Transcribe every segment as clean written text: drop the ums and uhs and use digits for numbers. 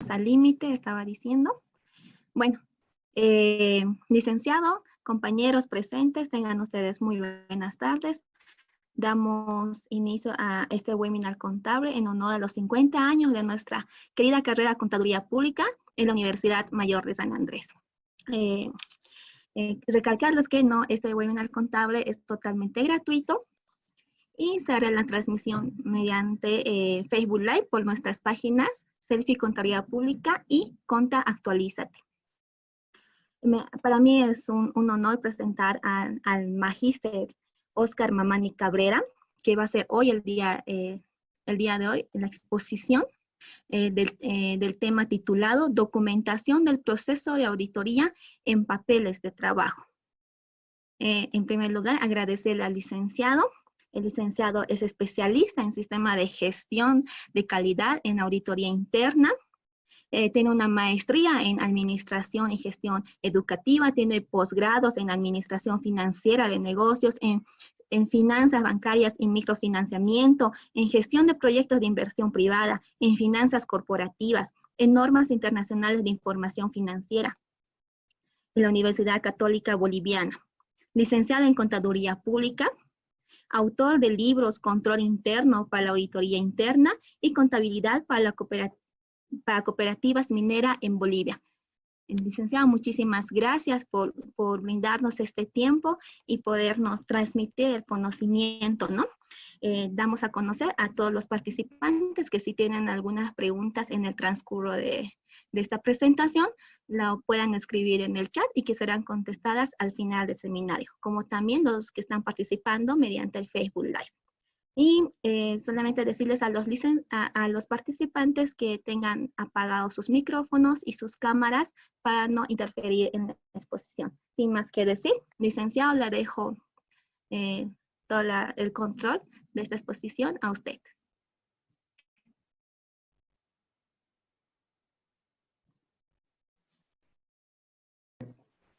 llegamos al límite, estaba diciendo. Bueno, licenciado, compañeros presentes, tengan ustedes muy buenas tardes. Damos inicio a este webinar contable en honor a los 50 años de nuestra querida carrera de Contaduría Pública en la Universidad Mayor de San Andrés. Recalcarles que este webinar contable es totalmente gratuito y se hará la transmisión mediante Facebook Live por nuestras páginas Selfie Contabilidad Pública y Conta Actualízate. Para mí es un honor presentar al magíster Oscar Mamani Cabrera, que va a ser hoy el día de hoy en la exposición del tema titulado Documentación del proceso de auditoría en papeles de trabajo. En primer lugar, agradecerle al licenciado. El licenciado es especialista en sistema de gestión de calidad en auditoría interna. Tiene una maestría en administración y gestión educativa, tiene posgrados en administración financiera de negocios, en finanzas bancarias y microfinanciamiento, en gestión de proyectos de inversión privada, en finanzas corporativas, en normas internacionales de información financiera, en la Universidad Católica Boliviana. Licenciado en Contaduría Pública, autor de libros Control Interno para la Auditoría Interna y Contabilidad para cooperativas mineras en Bolivia. Licenciado, muchísimas gracias por brindarnos este tiempo y podernos transmitir el conocimiento, ¿no? Damos a conocer a todos los participantes que si tienen algunas preguntas en el transcurso de esta presentación, la puedan escribir en el chat y que serán contestadas al final del seminario, como también los que están participando mediante el Facebook Live. Y solamente decirles a los participantes que tengan apagados sus micrófonos y sus cámaras para no interferir en la exposición. Sin más que decir, licenciado, le dejo todo el control de esta exposición a usted.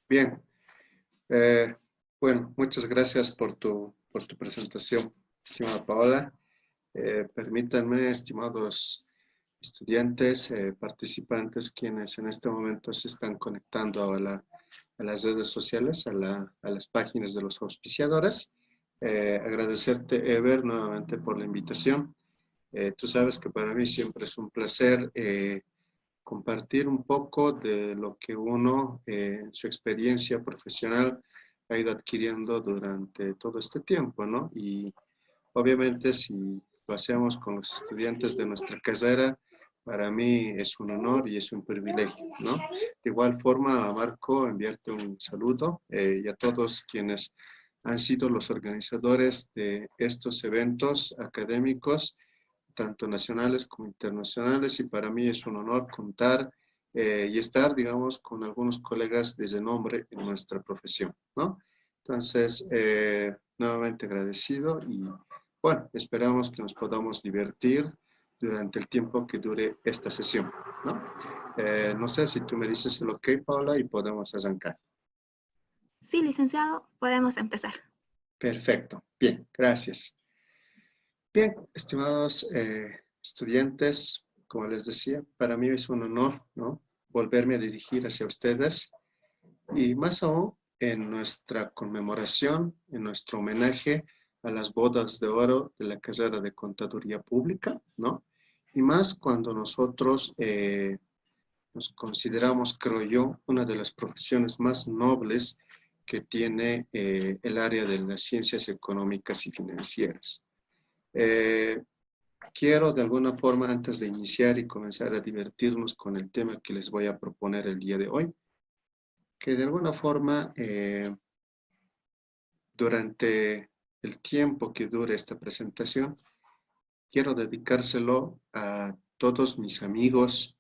Bien. Bueno, muchas gracias por tu presentación, estimada Paola. Permítanme, estimados estudiantes, participantes, quienes en este momento se están conectando a las redes sociales, a las páginas de los auspiciadores. Agradecerte, Ever, nuevamente por la invitación. Tú sabes que para mí siempre es un placer compartir un poco de lo que uno en su experiencia profesional ha ido adquiriendo durante todo este tiempo, ¿no? Y obviamente si lo hacemos con los estudiantes de nuestra carrera, para mí es un honor y es un privilegio, ¿no? De igual forma, Marco, enviarte un saludo y a todos quienes han sido los organizadores de estos eventos académicos, tanto nacionales como internacionales, y para mí es un honor contar y estar, digamos, con algunos colegas de renombre en nuestra profesión, ¿no? Entonces, nuevamente agradecido y, bueno, esperamos que nos podamos divertir durante el tiempo que dure esta sesión, ¿no? No sé si tú me dices el ok, Paula, y podemos arrancar. Sí, licenciado, podemos empezar. Perfecto, bien, gracias. Bien, estimados estudiantes, como les decía, para mí es un honor, ¿no?, volverme a dirigir hacia ustedes y más aún en nuestra conmemoración, en nuestro homenaje a las bodas de oro de la carrera de Contaduría Pública, ¿no? Y más cuando nosotros nos consideramos, creo yo, una de las profesiones más nobles que tiene el área de las ciencias económicas y financieras. Quiero de alguna forma, antes de iniciar y comenzar a divertirnos con el tema que les voy a proponer el día de hoy, que de alguna forma durante el tiempo que dure esta presentación, quiero dedicárselo a todos mis amigos,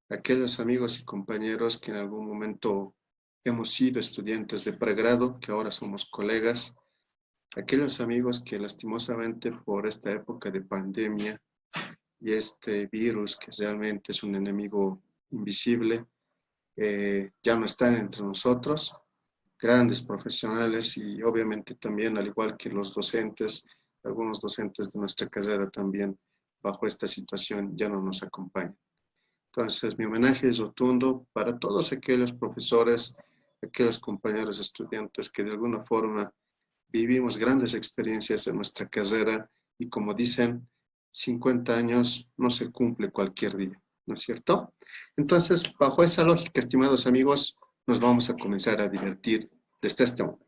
aquellos amigos y compañeros que en algún momento hemos sido estudiantes de pregrado, que ahora somos colegas, aquellos amigos que lastimosamente por esta época de pandemia y este virus que realmente es un enemigo invisible, ya no están entre nosotros, grandes profesionales y obviamente también, al igual que los docentes, algunos docentes de nuestra carrera también bajo esta situación ya no nos acompañan. Entonces, mi homenaje es rotundo para todos aquellos profesores, aquellos compañeros estudiantes que de alguna forma vivimos grandes experiencias en nuestra carrera y como dicen, 50 años no se cumple cualquier día, ¿no es cierto? Entonces, bajo esa lógica, estimados amigos, nos vamos a comenzar a divertir desde este momento.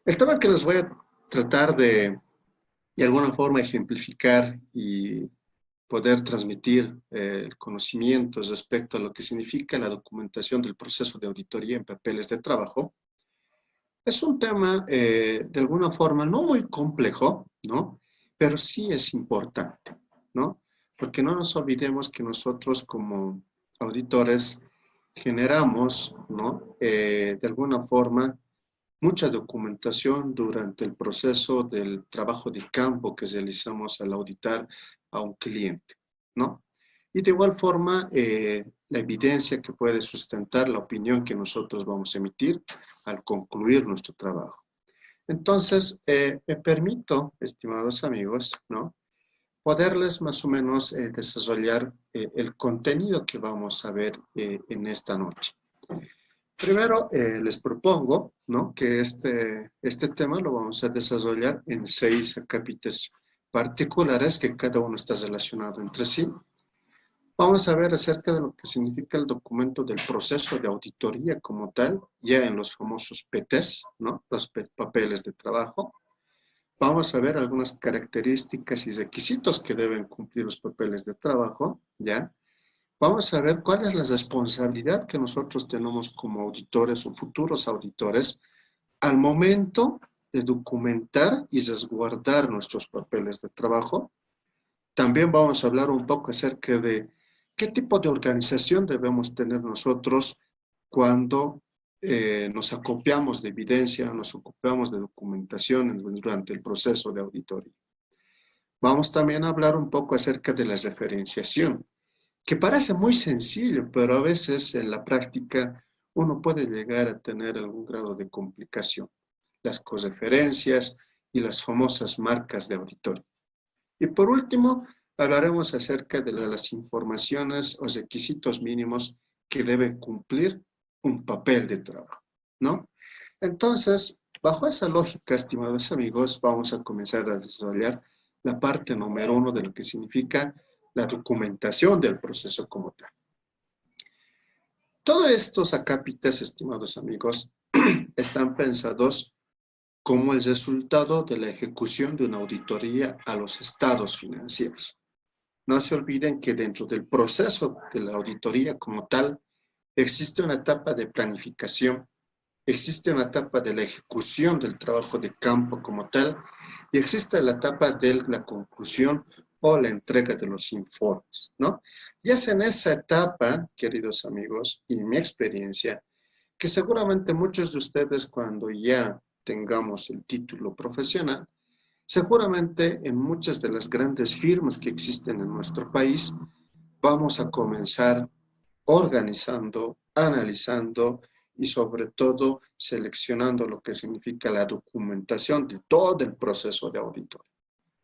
El tema que les voy a tratar de alguna forma ejemplificar y poder transmitir el conocimiento respecto a lo que significa la documentación del proceso de auditoría en papeles de trabajo, es un tema de alguna forma no muy complejo, ¿no? Pero sí es importante, ¿no? Porque no nos olvidemos que nosotros como auditores generamos, ¿no? De alguna forma mucha documentación durante el proceso del trabajo de campo que realizamos al auditar a un cliente, ¿no? Y de igual forma, la evidencia que puede sustentar la opinión que nosotros vamos a emitir al concluir nuestro trabajo. Entonces, me permito, estimados amigos, ¿no? Poderles más o menos desarrollar el contenido que vamos a ver en esta noche. Primero, les propongo, ¿no? Que este tema lo vamos a desarrollar en 6 acápites particulares que cada uno está relacionado entre sí. Vamos a ver acerca de lo que significa el documento del proceso de auditoría como tal, ya en los famosos PTs, ¿no? Los papeles de trabajo. Vamos a ver algunas características y requisitos que deben cumplir los papeles de trabajo, ¿ya? Vamos a ver cuál es la responsabilidad que nosotros tenemos como auditores o futuros auditores al momento de documentar y resguardar nuestros papeles de trabajo. También vamos a hablar un poco acerca de qué tipo de organización debemos tener nosotros cuando nos acopiamos de evidencia, nos ocupamos de documentación durante el proceso de auditoría. Vamos también a hablar un poco acerca de la referenciación, que parece muy sencillo, pero a veces en la práctica uno puede llegar a tener algún grado de complicación. Las correferencias y las famosas marcas de auditoría. Y por último, hablaremos acerca de las informaciones o requisitos mínimos que debe cumplir un papel de trabajo, ¿no? Entonces, bajo esa lógica, estimados amigos, vamos a comenzar a desarrollar la parte número 1 de lo que significa la documentación del proceso como tal. Todos estos acápites, estimados amigos, están pensados como el resultado de la ejecución de una auditoría a los estados financieros. No se olviden que dentro del proceso de la auditoría como tal, existe una etapa de planificación, existe una etapa de la ejecución del trabajo de campo como tal, y existe la etapa de la conclusión o la entrega de los informes, ¿no? Y es en esa etapa, queridos amigos, y mi experiencia, que seguramente muchos de ustedes cuando ya tengamos el título profesional, seguramente en muchas de las grandes firmas que existen en nuestro país, vamos a comenzar organizando, analizando y sobre todo seleccionando lo que significa la documentación de todo el proceso de auditoría,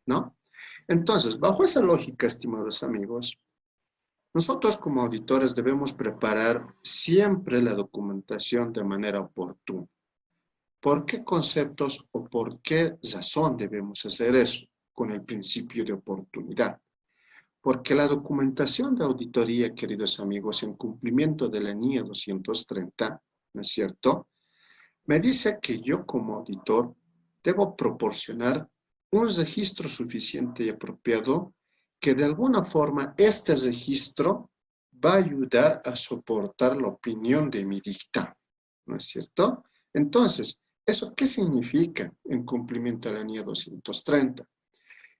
¿no? Entonces, bajo esa lógica, estimados amigos, nosotros como auditores debemos preparar siempre la documentación de manera oportuna. ¿Por qué conceptos o por qué razón debemos hacer eso? Con el principio de oportunidad. Porque la documentación de auditoría, queridos amigos, en cumplimiento de la NIE 230, ¿no es cierto?, me dice que yo como auditor debo proporcionar un registro suficiente y apropiado que de alguna forma este registro va a ayudar a soportar la opinión de mi dictamen, ¿no es cierto? Entonces, ¿eso qué significa en cumplimiento de la NIE 230?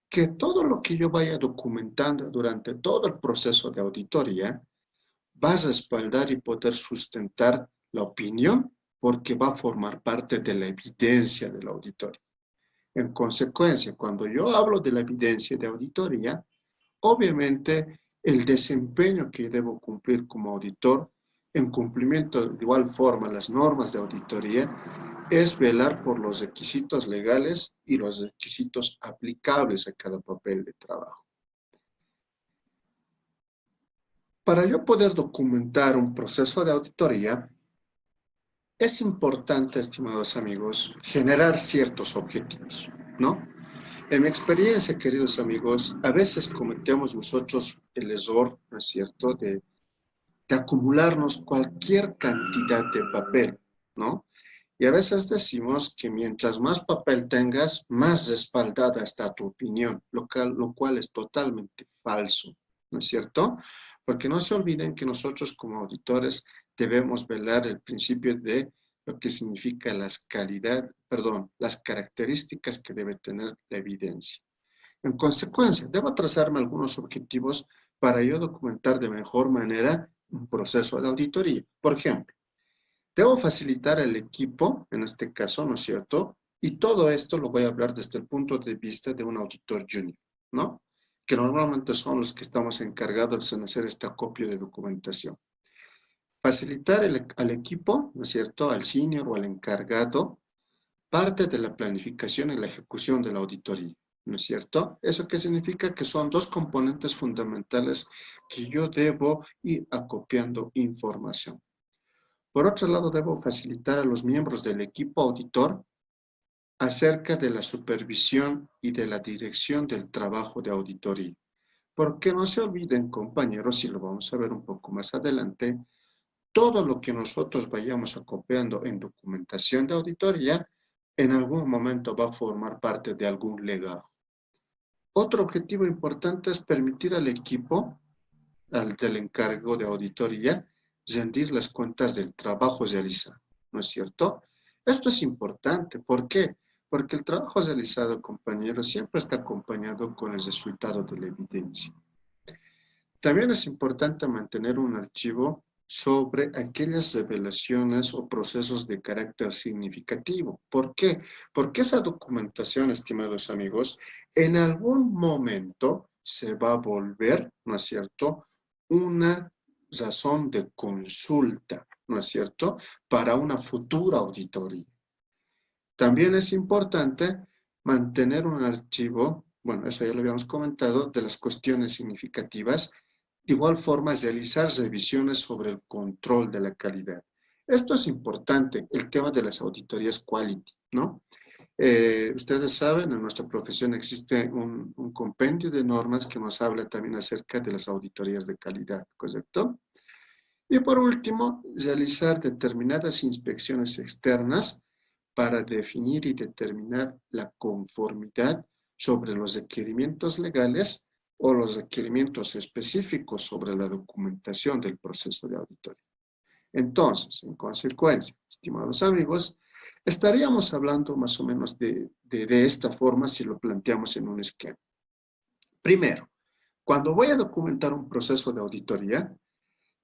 Que todo lo que yo vaya documentando durante todo el proceso de auditoría va a respaldar y poder sustentar la opinión porque va a formar parte de la evidencia de la auditoría. En consecuencia, cuando yo hablo de la evidencia de auditoría, obviamente el desempeño que debo cumplir como auditor en cumplimiento de igual forma las normas de auditoría es velar por los requisitos legales y los requisitos aplicables a cada papel de trabajo. Para yo poder documentar un proceso de auditoría, es importante, estimados amigos, generar ciertos objetivos, ¿no? En mi experiencia, queridos amigos, a veces cometemos nosotros el error, ¿no es cierto?, de acumularnos cualquier cantidad de papel, ¿no? Y a veces decimos que mientras más papel tengas, más respaldada está tu opinión, lo cual es totalmente falso, ¿no es cierto? Porque no se olviden que nosotros como auditores debemos velar el principio de lo que significa las características que debe tener la evidencia. En consecuencia, debo trazarme algunos objetivos para yo documentar de mejor manera un proceso de auditoría. Por ejemplo, debo facilitar al equipo, en este caso, ¿no es cierto? Y todo esto lo voy a hablar desde el punto de vista de un auditor junior, ¿no? Que normalmente son los que estamos encargados en hacer este acopio de documentación. Facilitar al equipo, ¿no es cierto?, al senior o al encargado, parte de la planificación y la ejecución de la auditoría, ¿no es cierto? ¿Eso qué significa? Que son dos componentes fundamentales que yo debo ir acopiando información. Por otro lado, debo facilitar a los miembros del equipo auditor acerca de la supervisión y de la dirección del trabajo de auditoría. Porque no se olviden, compañeros, y lo vamos a ver un poco más adelante, todo lo que nosotros vayamos acopiando en documentación de auditoría, en algún momento va a formar parte de algún legado. Otro objetivo importante es permitir al equipo, del encargo de auditoría, rendir las cuentas del trabajo realizado, ¿no es cierto? Esto es importante. ¿Por qué? Porque el trabajo realizado, compañeros, siempre está acompañado con el resultado de la evidencia. También es importante mantener un archivo sobre aquellas revelaciones o procesos de carácter significativo. ¿Por qué? Porque esa documentación, estimados amigos, en algún momento se va a volver, ¿no es cierto?, una razón de consulta, ¿no es cierto?, para una futura auditoría. También es importante mantener un archivo, bueno, eso ya lo habíamos comentado, de las cuestiones significativas. De igual forma, realizar revisiones sobre el control de la calidad. Esto es importante, el tema de las auditorías quality, ¿no? Ustedes saben, en nuestra profesión existe un compendio de normas que nos habla también acerca de las auditorías de calidad, ¿correcto? Y por último, realizar determinadas inspecciones externas para definir y determinar la conformidad sobre los requerimientos legales o los requerimientos específicos sobre la documentación del proceso de auditoría. Entonces, en consecuencia, estimados amigos, estaríamos hablando más o menos de esta forma si lo planteamos en un esquema. Primero, cuando voy a documentar un proceso de auditoría,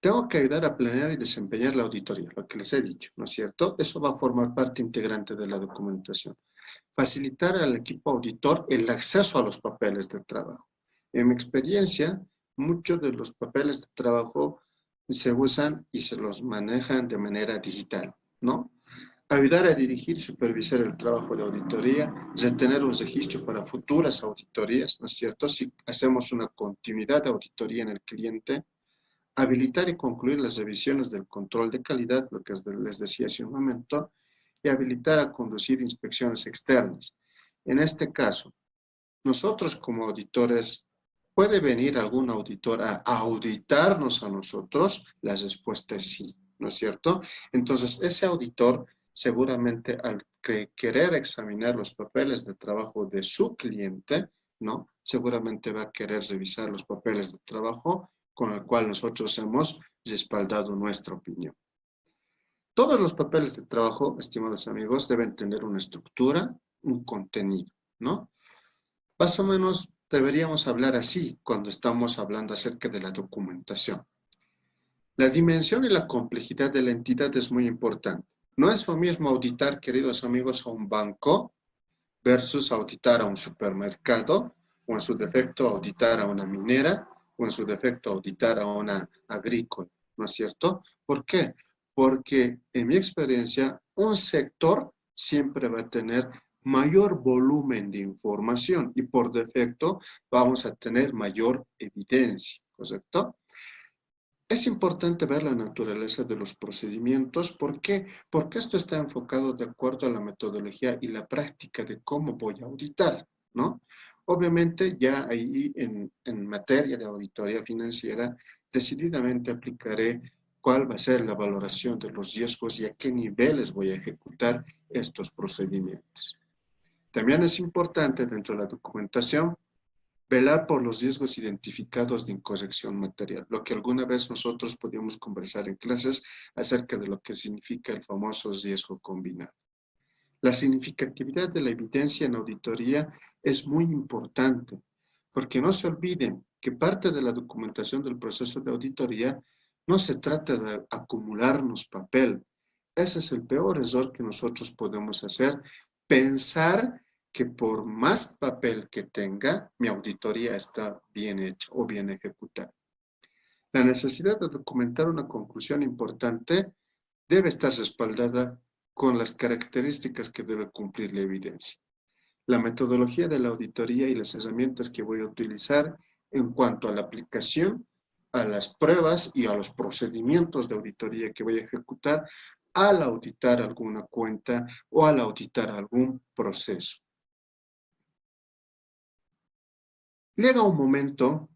tengo que ayudar a planear y desempeñar la auditoría, lo que les he dicho, ¿no es cierto? Eso va a formar parte integrante de la documentación. Facilitar al equipo auditor el acceso a los papeles de trabajo. En mi experiencia, muchos de los papeles de trabajo se usan y se los manejan de manera digital, ¿no? Ayudar a dirigir y supervisar el trabajo de auditoría, tener un registro para futuras auditorías, ¿no es cierto? Si hacemos una continuidad de auditoría en el cliente, habilitar y concluir las revisiones del control de calidad, lo que les decía hace un momento, y habilitar a conducir inspecciones externas. En este caso, nosotros como auditores, ¿puede venir algún auditor a auditarnos a nosotros? La respuesta es sí, ¿no es cierto? Entonces, ese auditor seguramente al querer examinar los papeles de trabajo de su cliente, ¿no? Seguramente va a querer revisar los papeles de trabajo con el cual nosotros hemos respaldado nuestra opinión. Todos los papeles de trabajo, estimados amigos, deben tener una estructura, un contenido, ¿no? Más o menos deberíamos hablar así cuando estamos hablando acerca de la documentación. La dimensión y la complejidad de la entidad es muy importante. No es lo mismo auditar, queridos amigos, a un banco versus auditar a un supermercado, o en su defecto auditar a una minera, o en su defecto auditar a una agrícola, ¿no es cierto? ¿Por qué? Porque en mi experiencia, un sector siempre va a tener mayor volumen de información y por defecto vamos a tener mayor evidencia, ¿correcto? Es importante ver la naturaleza de los procedimientos. ¿Por qué? Porque esto está enfocado de acuerdo a la metodología y la práctica de cómo voy a auditar, ¿no? Obviamente ya ahí en materia de auditoría financiera, decididamente aplicaré cuál va a ser la valoración de los riesgos y a qué niveles voy a ejecutar estos procedimientos. También es importante dentro de la documentación velar por los riesgos identificados de incorrección material, lo que alguna vez nosotros podíamos conversar en clases acerca de lo que significa el famoso riesgo combinado. La significatividad de la evidencia en auditoría es muy importante, porque no se olviden que parte de la documentación del proceso de auditoría no se trata de acumularnos papel. Ese es el peor error que nosotros podemos hacer, pensar que por más papel que tenga, mi auditoría está bien hecha o bien ejecutada. La necesidad de documentar una conclusión importante debe estar respaldada con las características que debe cumplir la evidencia. La metodología de la auditoría y las herramientas que voy a utilizar en cuanto a la aplicación, a las pruebas y a los procedimientos de auditoría que voy a ejecutar al auditar alguna cuenta o al auditar algún proceso. Llega un momento,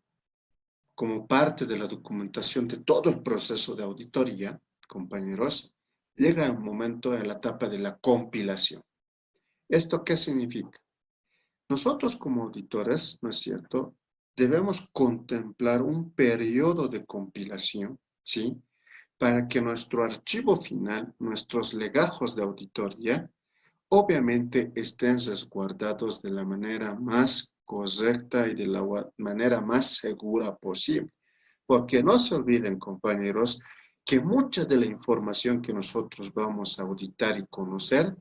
como parte de la documentación de todo el proceso de auditoría, compañeros, llega un momento en la etapa de la compilación. ¿Esto qué significa? Nosotros como auditores, ¿no es cierto?, debemos contemplar un periodo de compilación, ¿sí?, para que nuestro archivo final, nuestros legajos de auditoría, obviamente estén resguardados de la manera más correcta y de la manera más segura posible. Porque no se olviden, compañeros, que mucha de la información que nosotros vamos a auditar y conocer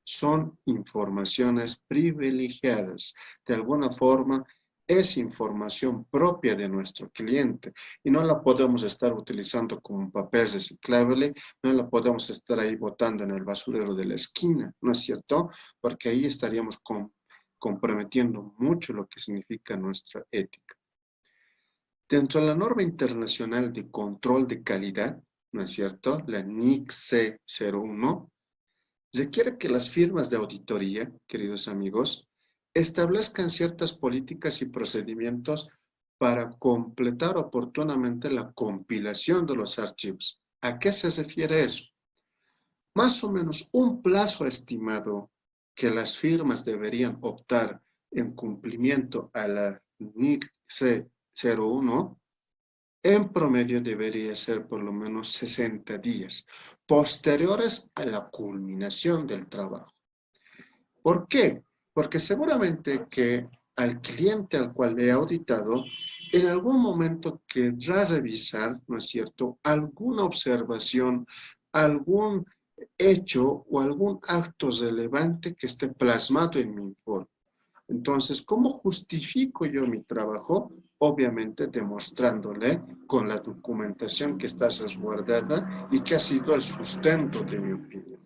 son informaciones privilegiadas. De alguna forma, es información propia de nuestro cliente y no la podemos estar utilizando como un papel reciclable, no la podemos estar ahí botando en el basurero de la esquina, ¿no es cierto? Porque ahí estaríamos comprometiendo mucho lo que significa nuestra ética. Dentro de la norma internacional de control de calidad, ¿no es cierto?, la NIC C01, requiere que las firmas de auditoría, queridos amigos, establezcan ciertas políticas y procedimientos para completar oportunamente la compilación de los archivos. ¿A qué se refiere eso? Más o menos un plazo estimado que las firmas deberían optar en cumplimiento a la NIC C01, en promedio debería ser por lo menos 60 días, posteriores a la culminación del trabajo. ¿Por qué? Porque seguramente que al cliente al cual he auditado, en algún momento querrá revisar, ¿no es cierto?, alguna observación, algún hecho o algún acto relevante que esté plasmado en mi informe. Entonces, ¿cómo justifico yo mi trabajo? Obviamente demostrándole con la documentación que está resguardada y que ha sido el sustento de mi opinión.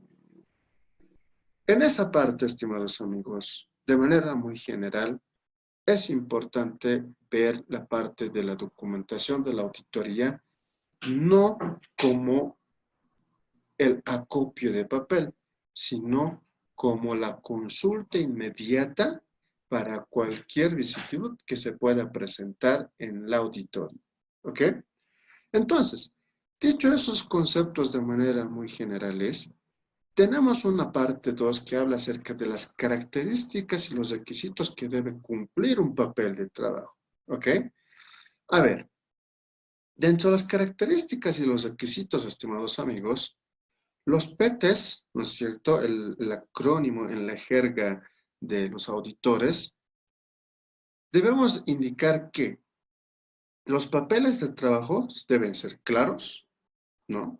En esa parte, estimados amigos, de manera muy general, es importante ver la parte de la documentación de la auditoría, no como el acopio de papel, sino como la consulta inmediata para cualquier vicisitud que se pueda presentar en la auditoría. ¿Ok? Entonces, dicho esos conceptos de manera muy generales, tenemos una parte 2 que habla acerca de las características y los requisitos que debe cumplir un papel de trabajo. ¿Ok? A ver, dentro de las características y los requisitos, estimados amigos, los PETES, ¿no es cierto?, el acrónimo en la jerga de los auditores, debemos indicar que los papeles de trabajo deben ser claros, ¿no?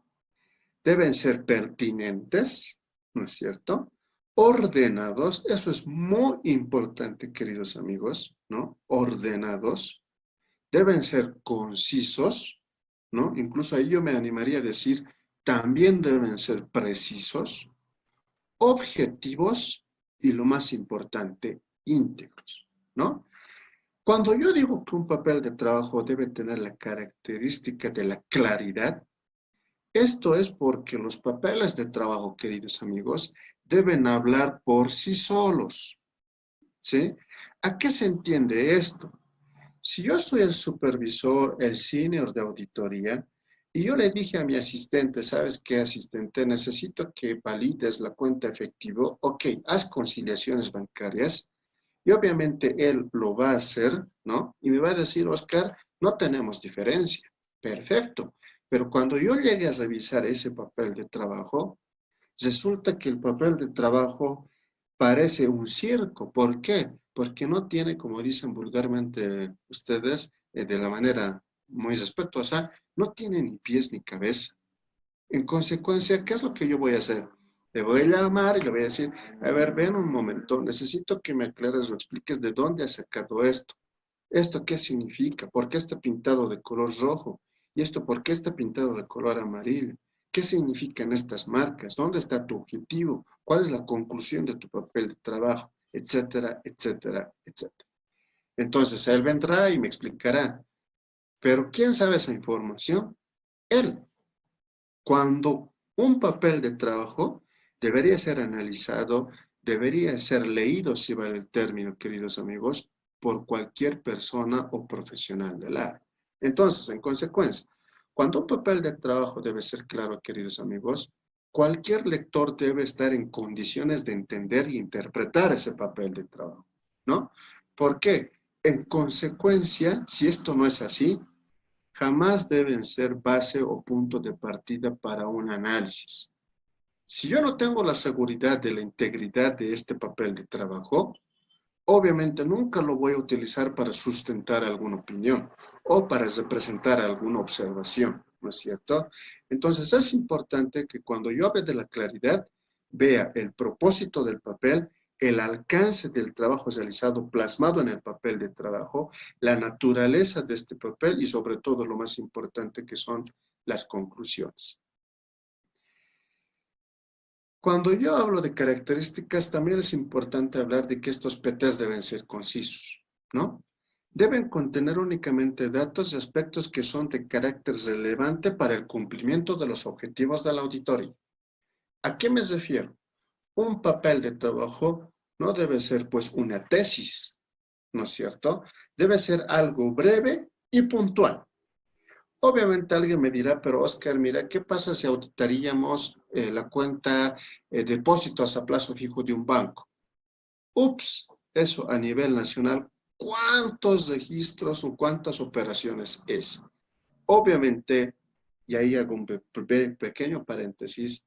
Deben ser pertinentes, ¿no es cierto?, ordenados, eso es muy importante, queridos amigos, ¿no? Ordenados, deben ser concisos, ¿no? Incluso ahí yo me animaría a decir, también deben ser precisos, objetivos y lo más importante, íntegros, ¿no? Cuando yo digo que un papel de trabajo debe tener la característica de la claridad, esto es porque los papeles de trabajo, queridos amigos, deben hablar por sí solos, ¿sí? ¿A qué se entiende esto? Si yo soy el supervisor, el senior de auditoría, y yo le dije a mi asistente, ¿sabes qué, asistente? Necesito que valides la cuenta efectivo. Ok, haz conciliaciones bancarias. Y obviamente él lo va a hacer, ¿no? Y me va a decir, Oscar, no tenemos diferencia. Perfecto. Pero cuando yo llegue a revisar ese papel de trabajo, resulta que el papel de trabajo parece un circo. ¿Por qué? Porque no tiene, como dicen vulgarmente ustedes, de la manera muy respetuosa, no tiene ni pies ni cabeza. En consecuencia, ¿qué es lo que yo voy a hacer? Le voy a llamar y le voy a decir, a ver, ven un momento, necesito que me aclares o expliques de dónde has sacado esto. ¿Esto qué significa? ¿Por qué está pintado de color rojo? ¿Y esto por qué está pintado de color amarillo? ¿Qué significan estas marcas? ¿Dónde está tu objetivo? ¿Cuál es la conclusión de tu papel de trabajo? Etcétera, etcétera, etcétera. Entonces, él vendrá y me explicará. Pero ¿quién sabe esa información? Él. Cuando un papel de trabajo debería ser analizado, debería ser leído, si vale el término, queridos amigos, por cualquier persona o profesional del área. Entonces, en consecuencia, cuando un papel de trabajo debe ser claro, queridos amigos, cualquier lector debe estar en condiciones de entender y interpretar ese papel de trabajo, ¿no? ¿Por qué? En consecuencia, si esto no es así, jamás deben ser base o punto de partida para un análisis. Si yo no tengo la seguridad de la integridad de este papel de trabajo, obviamente nunca lo voy a utilizar para sustentar alguna opinión o para representar alguna observación, ¿no es cierto? Entonces es importante que cuando yo hable de la claridad, vea el propósito del papel, el alcance del trabajo realizado plasmado en el papel de trabajo, la naturaleza de este papel y sobre todo lo más importante que son las conclusiones. Cuando yo hablo de características, también es importante hablar de que estos PTs deben ser concisos, ¿no? Deben contener únicamente datos y aspectos que son de carácter relevante para el cumplimiento de los objetivos de la auditoría. ¿A qué me refiero? Un papel de trabajo no debe ser pues una tesis, ¿no es cierto? Debe ser algo breve y puntual. Obviamente alguien me dirá, pero Oscar, mira, ¿qué pasa si auditaríamos la cuenta depósitos a plazo fijo de un banco? Ups, eso a nivel nacional, ¿cuántos registros o cuántas operaciones es? Obviamente, y ahí hago un pequeño paréntesis,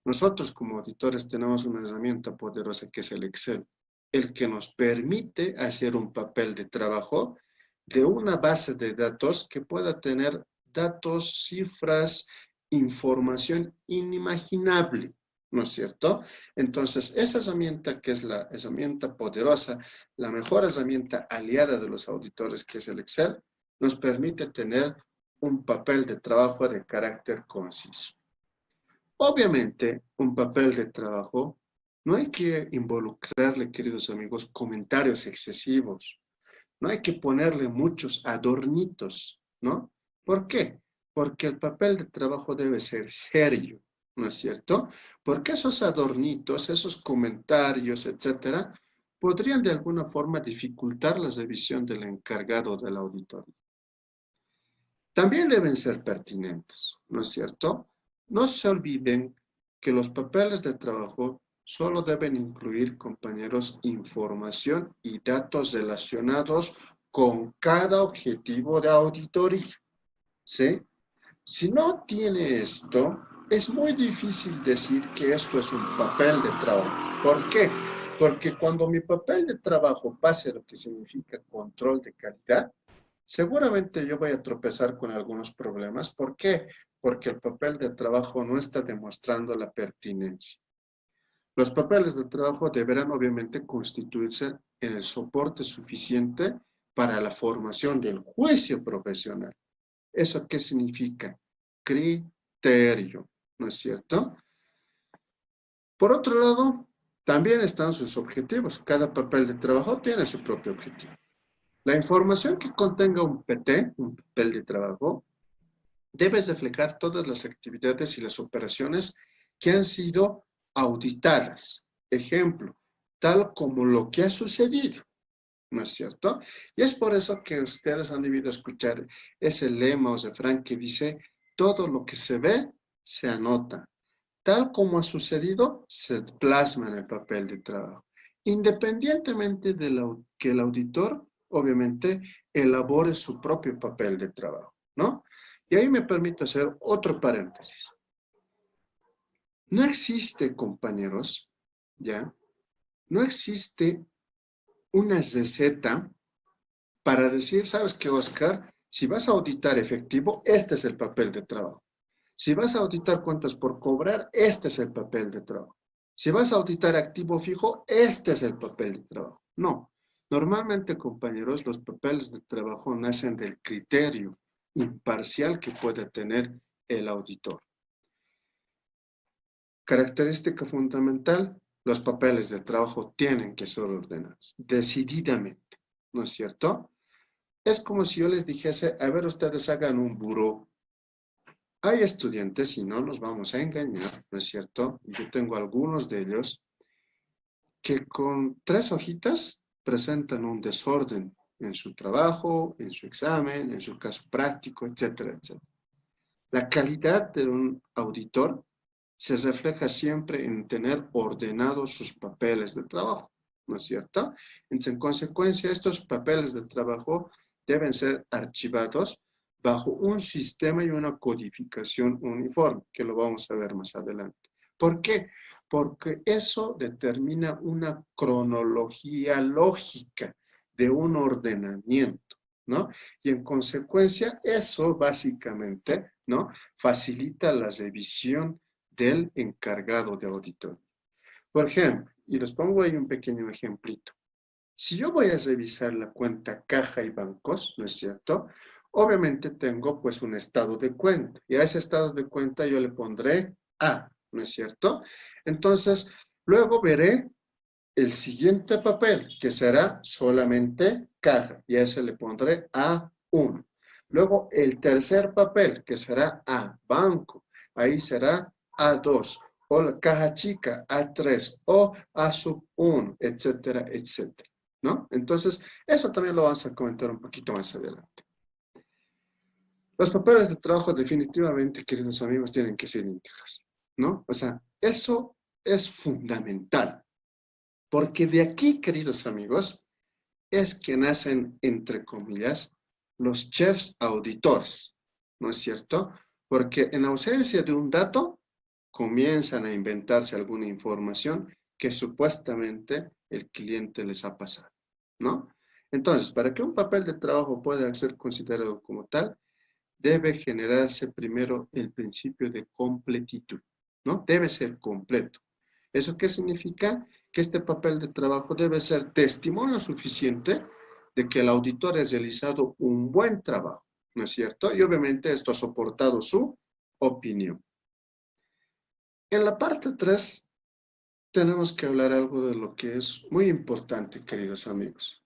nosotros como auditores tenemos una herramienta poderosa que es el Excel, el que nos permite hacer un papel de trabajo de una base de datos que pueda tener datos, cifras, información inimaginable, ¿no es cierto? Entonces, esa herramienta que es la herramienta poderosa, la mejor herramienta aliada de los auditores que es el Excel, nos permite tener un papel de trabajo de carácter conciso. Obviamente, un papel de trabajo, no hay que involucrarle, queridos amigos, comentarios excesivos. No hay que ponerle muchos adornitos, ¿no? ¿Por qué? Porque el papel de trabajo debe ser serio, ¿no es cierto? Porque esos adornitos, esos comentarios, etcétera, podrían de alguna forma dificultar la revisión del encargado de la auditoría. También deben ser pertinentes, ¿no es cierto? No se olviden que los papeles de trabajo solo deben incluir, compañeros, información y datos relacionados con cada objetivo de auditoría, ¿sí? Si no tiene esto, es muy difícil decir que esto es un papel de trabajo. ¿Por qué? Porque cuando mi papel de trabajo pase lo que significa control de calidad, seguramente yo voy a tropezar con algunos problemas. ¿Por qué? Porque el papel de trabajo no está demostrando la pertinencia. Los papeles de trabajo deberán obviamente constituirse en el soporte suficiente para la formación del juicio profesional. ¿Eso qué significa? Criterio, ¿no es cierto? Por otro lado, también están sus objetivos. Cada papel de trabajo tiene su propio objetivo. La información que contenga un PT, un papel de trabajo, debe reflejar todas las actividades y las operaciones que han sido auditadas. Ejemplo, tal como lo que ha sucedido, ¿no es cierto? Y es por eso que ustedes han debido escuchar ese lema o refrán que dice, todo lo que se ve, se anota. Tal como ha sucedido, se plasma en el papel de trabajo. Independientemente de que el auditor, obviamente, elabore su propio papel de trabajo, ¿no? Y ahí me permito hacer otro paréntesis. No existe, compañeros, ¿ya? No existe una receta para decir, ¿sabes qué, Oscar? Si vas a auditar efectivo, este es el papel de trabajo. Si vas a auditar cuentas por cobrar, este es el papel de trabajo. Si vas a auditar activo fijo, este es el papel de trabajo. No. Normalmente, compañeros, los papeles de trabajo nacen del criterio imparcial que puede tener el auditor. Característica fundamental, los papeles de trabajo tienen que ser ordenados, decididamente, ¿no es cierto? Es como si yo les dijese, a ver, ustedes hagan un buró. Hay estudiantes, y no nos vamos a engañar, ¿no es cierto? Yo tengo algunos de ellos que con 3 hojitas presentan un desorden en su trabajo, en su examen, en su caso práctico, etcétera, etcétera. La calidad de un auditor se refleja siempre en tener ordenados sus papeles de trabajo, ¿no es cierto? Entonces, en consecuencia, estos papeles de trabajo deben ser archivados bajo un sistema y una codificación uniforme, que lo vamos a ver más adelante. ¿Por qué? Porque eso determina una cronología lógica de un ordenamiento, ¿no? Y en consecuencia, eso básicamente, ¿no? Facilita la revisión del encargado de auditoría. Por ejemplo, y les pongo ahí un pequeño ejemplito. Si yo voy a revisar la cuenta caja y bancos, ¿no es cierto? Obviamente tengo pues un estado de cuenta y a ese estado de cuenta yo le pondré A, ¿no es cierto? Entonces, luego veré el siguiente papel que será solamente caja y a ese le pondré A1. Luego el tercer papel que será A, banco, ahí será A2 o la caja chica A3 o A1, etcétera, etcétera. ¿No? Entonces, eso también lo vamos a comentar un poquito más adelante. Los papeles de trabajo definitivamente, queridos amigos, tienen que ser íntegros, ¿no? O sea, eso es fundamental, porque de aquí, queridos amigos, es que nacen, entre comillas, los chefs auditores, ¿no es cierto? Porque en ausencia de un dato, comienzan a inventarse alguna información que supuestamente el cliente les ha pasado, ¿no? Entonces, para que un papel de trabajo pueda ser considerado como tal, debe generarse primero el principio de completitud, ¿no? Debe ser completo. ¿Eso qué significa? Que este papel de trabajo debe ser testimonio suficiente de que el auditor ha realizado un buen trabajo, ¿no es cierto? Y obviamente esto ha soportado su opinión. En la parte 3 tenemos que hablar algo de lo que es muy importante, queridos amigos.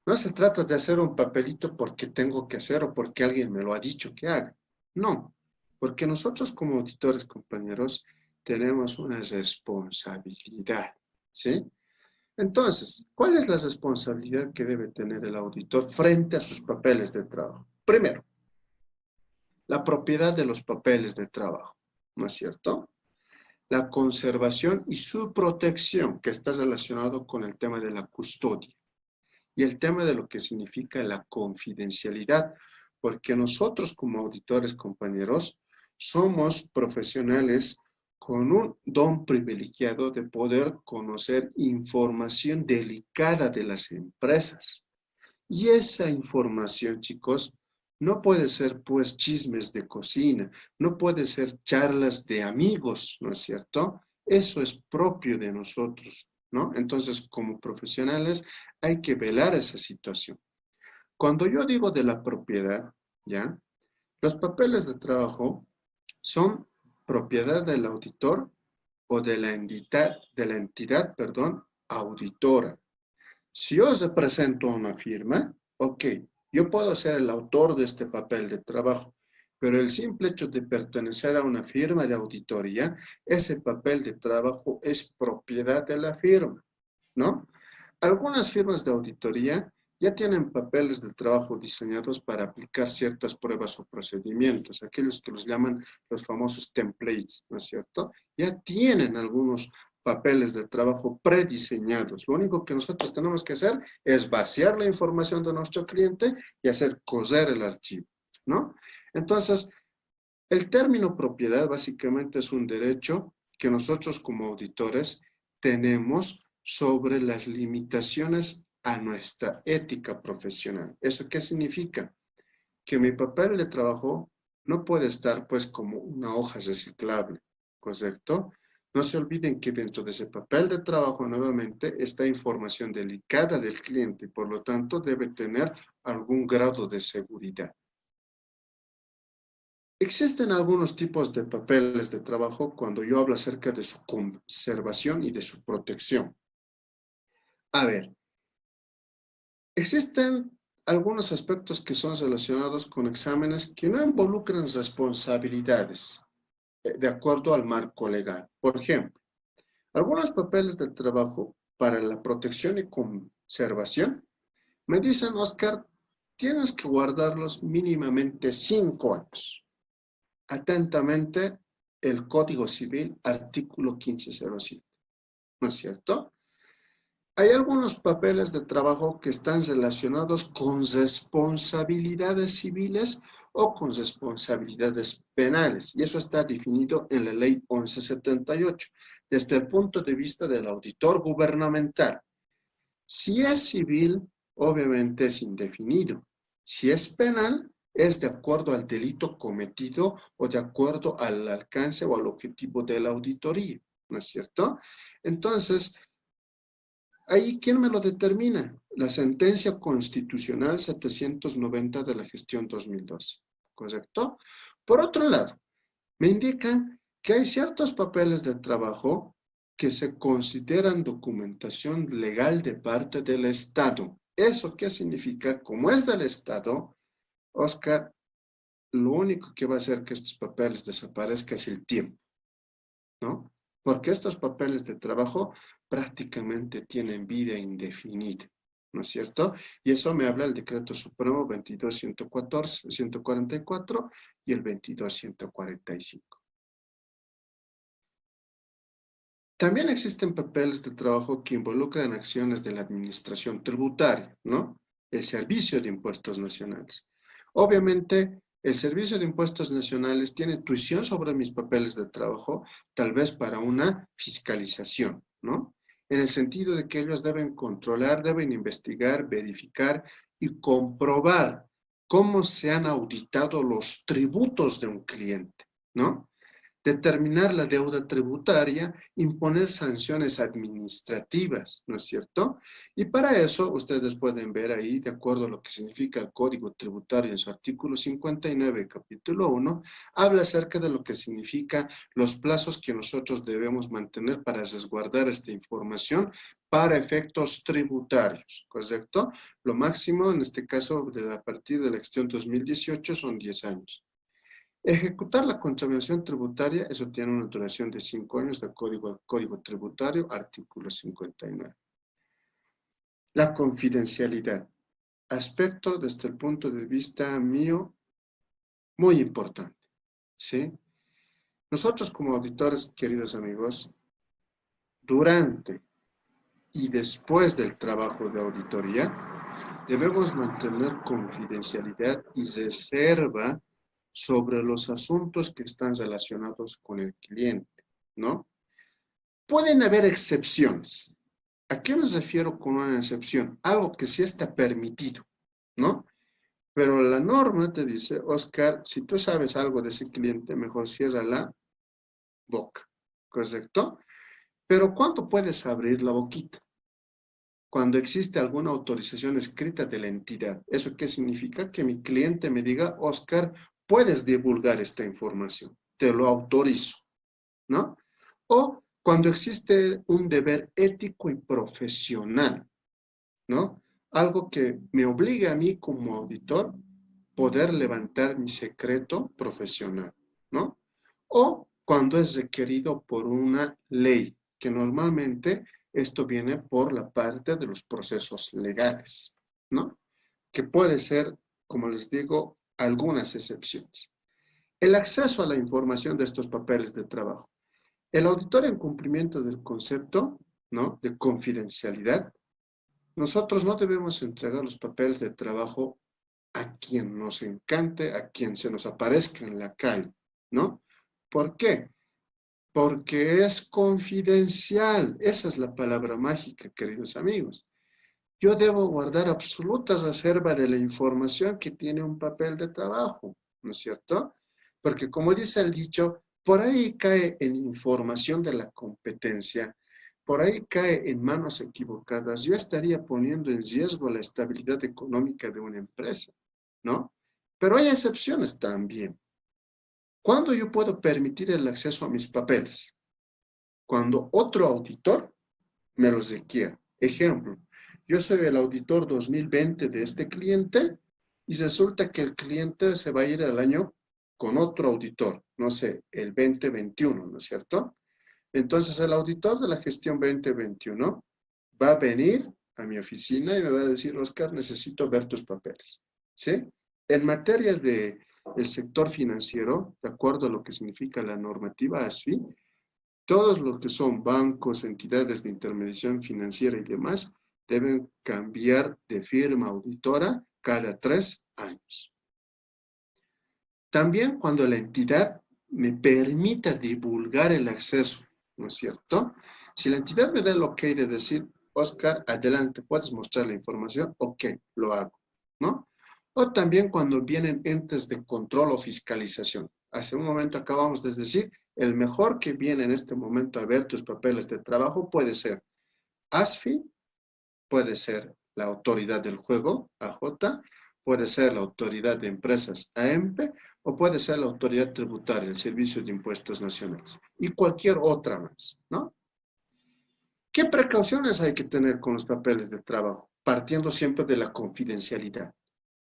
No se trata de hacer un papelito porque tengo que hacer o porque alguien me lo ha dicho que haga. No, porque nosotros como auditores, compañeros, tenemos una responsabilidad, ¿sí? Entonces, ¿cuál es la responsabilidad que debe tener el auditor frente a sus papeles de trabajo? Primero, la propiedad de los papeles de trabajo, ¿no es cierto? La conservación y su protección, que está relacionado con el tema de la custodia y el tema de lo que significa la confidencialidad, porque nosotros como auditores, compañeros, somos profesionales con un don privilegiado de poder conocer información delicada de las empresas. Y esa información, chicos, no puede ser pues chismes de cocina, no puede ser charlas de amigos, ¿no es cierto? Eso es propio de nosotros, ¿no? Entonces, como profesionales, hay que velar esa situación. Cuando yo digo de la propiedad, ¿ya? Los papeles de trabajo son propiedad del auditor o de la entidad, perdón, auditora. Si yo represento una firma, ok, yo puedo ser el autor de este papel de trabajo, pero el simple hecho de pertenecer a una firma de auditoría, ese papel de trabajo es propiedad de la firma, ¿no? Algunas firmas de auditoría ya tienen papeles de trabajo diseñados para aplicar ciertas pruebas o procedimientos, aquellos que los llaman los famosos templates, ¿no es cierto? Ya tienen algunos papeles de trabajo prediseñados. Lo único que nosotros tenemos que hacer es vaciar la información de nuestro cliente y hacer coser el archivo, ¿no? Entonces, el término propiedad básicamente es un derecho que nosotros como auditores tenemos sobre las limitaciones a nuestra ética profesional. ¿Eso qué significa? Que mi papel de trabajo no puede estar pues como una hoja reciclable, ¿correcto? No se olviden que dentro de ese papel de trabajo nuevamente está información delicada del cliente y por lo tanto debe tener algún grado de seguridad. Existen algunos tipos de papeles de trabajo cuando yo hablo acerca de su conservación y de su protección. A ver, existen algunos aspectos que son relacionados con exámenes que no involucran responsabilidades de acuerdo al marco legal. Por ejemplo, algunos papeles de trabajo para la protección y conservación me dicen, Oscar, tienes que guardarlos mínimamente 5 años. Atentamente, el Código Civil, artículo 1507. ¿No es cierto? Hay algunos papeles de trabajo que están relacionados con responsabilidades civiles o con responsabilidades penales, y eso está definido en la Ley 1178, desde el punto de vista del auditor gubernamental. Si es civil, obviamente es indefinido. Si es penal, es de acuerdo al delito cometido o de acuerdo al alcance o al objetivo de la auditoría, ¿no es cierto? Entonces, ahí, ¿quién me lo determina? La sentencia constitucional 790 de la gestión 2012, ¿correcto? Por otro lado, me indican que hay ciertos papeles de trabajo que se consideran documentación legal de parte del Estado. ¿Eso qué significa? Como es del Estado, Oscar, lo único que va a hacer que estos papeles desaparezcan es el tiempo, ¿no? Porque estos papeles de trabajo prácticamente tienen vida indefinida, ¿no es cierto? Y eso me habla el Decreto Supremo 22.144 y el 22.145. También existen papeles de trabajo que involucran acciones de la administración tributaria, ¿no? El Servicio de Impuestos Nacionales. Obviamente, el Servicio de Impuestos Nacionales tiene tuición sobre mis papeles de trabajo, tal vez para una fiscalización, ¿no? En el sentido de que ellos deben controlar, deben investigar, verificar y comprobar cómo se han auditado los tributos de un cliente, ¿no? Determinar la deuda tributaria, imponer sanciones administrativas, ¿no es cierto? Y para eso, ustedes pueden ver ahí, de acuerdo a lo que significa el Código Tributario en su artículo 59, capítulo 1, habla acerca de lo que significa los plazos que nosotros debemos mantener para resguardar esta información para efectos tributarios, ¿correcto? Lo máximo, en este caso, a partir de la gestión 2018, son 10 años. Ejecutar la contravención tributaria, eso tiene una duración de 5 años de Código Tributario, artículo 59. La confidencialidad, aspecto desde el punto de vista mío muy importante, ¿sí? Nosotros como auditores, queridos amigos, durante y después del trabajo de auditoría, debemos mantener confidencialidad y reserva sobre los asuntos que están relacionados con el cliente, ¿no? Pueden haber excepciones. ¿A qué me refiero con una excepción? Algo que sí está permitido, ¿no? Pero la norma te dice, Oscar, si tú sabes algo de ese cliente, mejor cierra la boca, ¿correcto? Pero ¿cuánto puedes abrir la boquita? Cuando existe alguna autorización escrita de la entidad. ¿Eso qué significa? Que mi cliente me diga, Oscar, puedes divulgar esta información, te lo autorizo, ¿no? O cuando existe un deber ético y profesional. ¿no? Algo que me obligue a mí como auditor poder levantar mi secreto profesional, ¿no? O cuando es requerido por una ley, que normalmente esto viene por la parte de los procesos legales, ¿no? Que puede ser, como les digo, algunas excepciones. El acceso a la información de estos papeles de trabajo. El auditor en cumplimiento del concepto, ¿no?, de confidencialidad. Nosotros no debemos entregar los papeles de trabajo a quien nos encante, a quien se nos aparezca en la calle, ¿no? ¿Por qué? Porque es confidencial. Esa es la palabra mágica, queridos amigos. Yo debo guardar absoluta reserva de la información que tiene un papel de trabajo, ¿no es cierto? Porque como dice el dicho, por ahí cae en información de la competencia, por ahí cae en manos equivocadas, yo estaría poniendo en riesgo la estabilidad económica de una empresa, ¿no? Pero hay excepciones también. ¿Cuándo yo puedo permitir el acceso a mis papeles? Cuando otro auditor me los requiera. Ejemplo, yo soy el auditor 2020 de este cliente y resulta que el cliente se va a ir al año con otro auditor, no sé, el 2021, ¿no es cierto? Entonces el auditor de la gestión 2021 va a venir a mi oficina y me va a decir, Oscar, necesito ver tus papeles, ¿sí? En materia del sector financiero, de acuerdo a lo que significa la normativa ASFI, todos los que son bancos, entidades de intermediación financiera y demás, deben cambiar de firma auditora cada 3 años. También cuando la entidad me permita divulgar el acceso, ¿no es cierto? Si la entidad me da el ok de decir, Oscar, adelante, puedes mostrar la información, ok, lo hago, ¿no? O también cuando vienen entes de control o fiscalización. Hace un momento acabamos de decir, el mejor que viene en este momento a ver tus papeles de trabajo puede ser ASFI, puede ser la autoridad del juego, AJ, puede ser la autoridad de empresas, AEMPE, o puede ser la autoridad tributaria, el Servicio de Impuestos Nacionales, y cualquier otra más, ¿no? ¿Qué precauciones hay que tener con los papeles de trabajo? Partiendo siempre de la confidencialidad.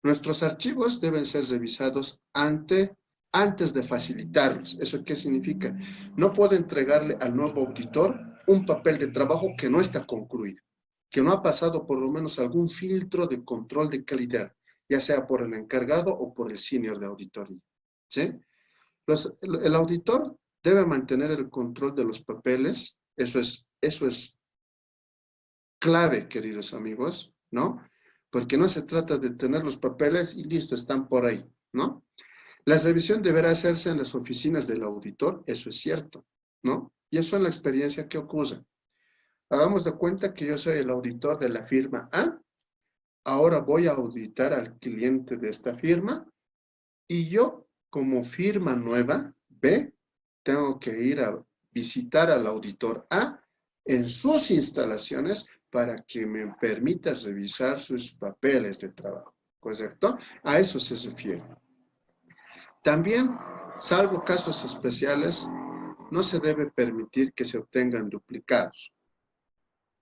Nuestros archivos deben ser revisados antes de facilitarlos. ¿Eso qué significa? No puedo entregarle al nuevo auditor un papel de trabajo que no está concluido, que no ha pasado por lo menos algún filtro de control de calidad, ya sea por el encargado o por el senior de auditoría, ¿sí? El auditor debe mantener el control de los papeles. Eso es clave, queridos amigos, ¿no? Porque no se trata de tener los papeles y listo, están por ahí, ¿no? La revisión deberá hacerse en las oficinas del auditor, eso es cierto, ¿no? Y eso es la experiencia que ocurre. Hagamos de cuenta que yo soy el auditor de la firma A, ahora voy a auditar al cliente de esta firma y yo, como firma nueva, B, tengo que ir a visitar al auditor A en sus instalaciones para que me permita revisar sus papeles de trabajo, ¿correcto? A eso se refiere. También, salvo casos especiales, no se debe permitir que se obtengan duplicados.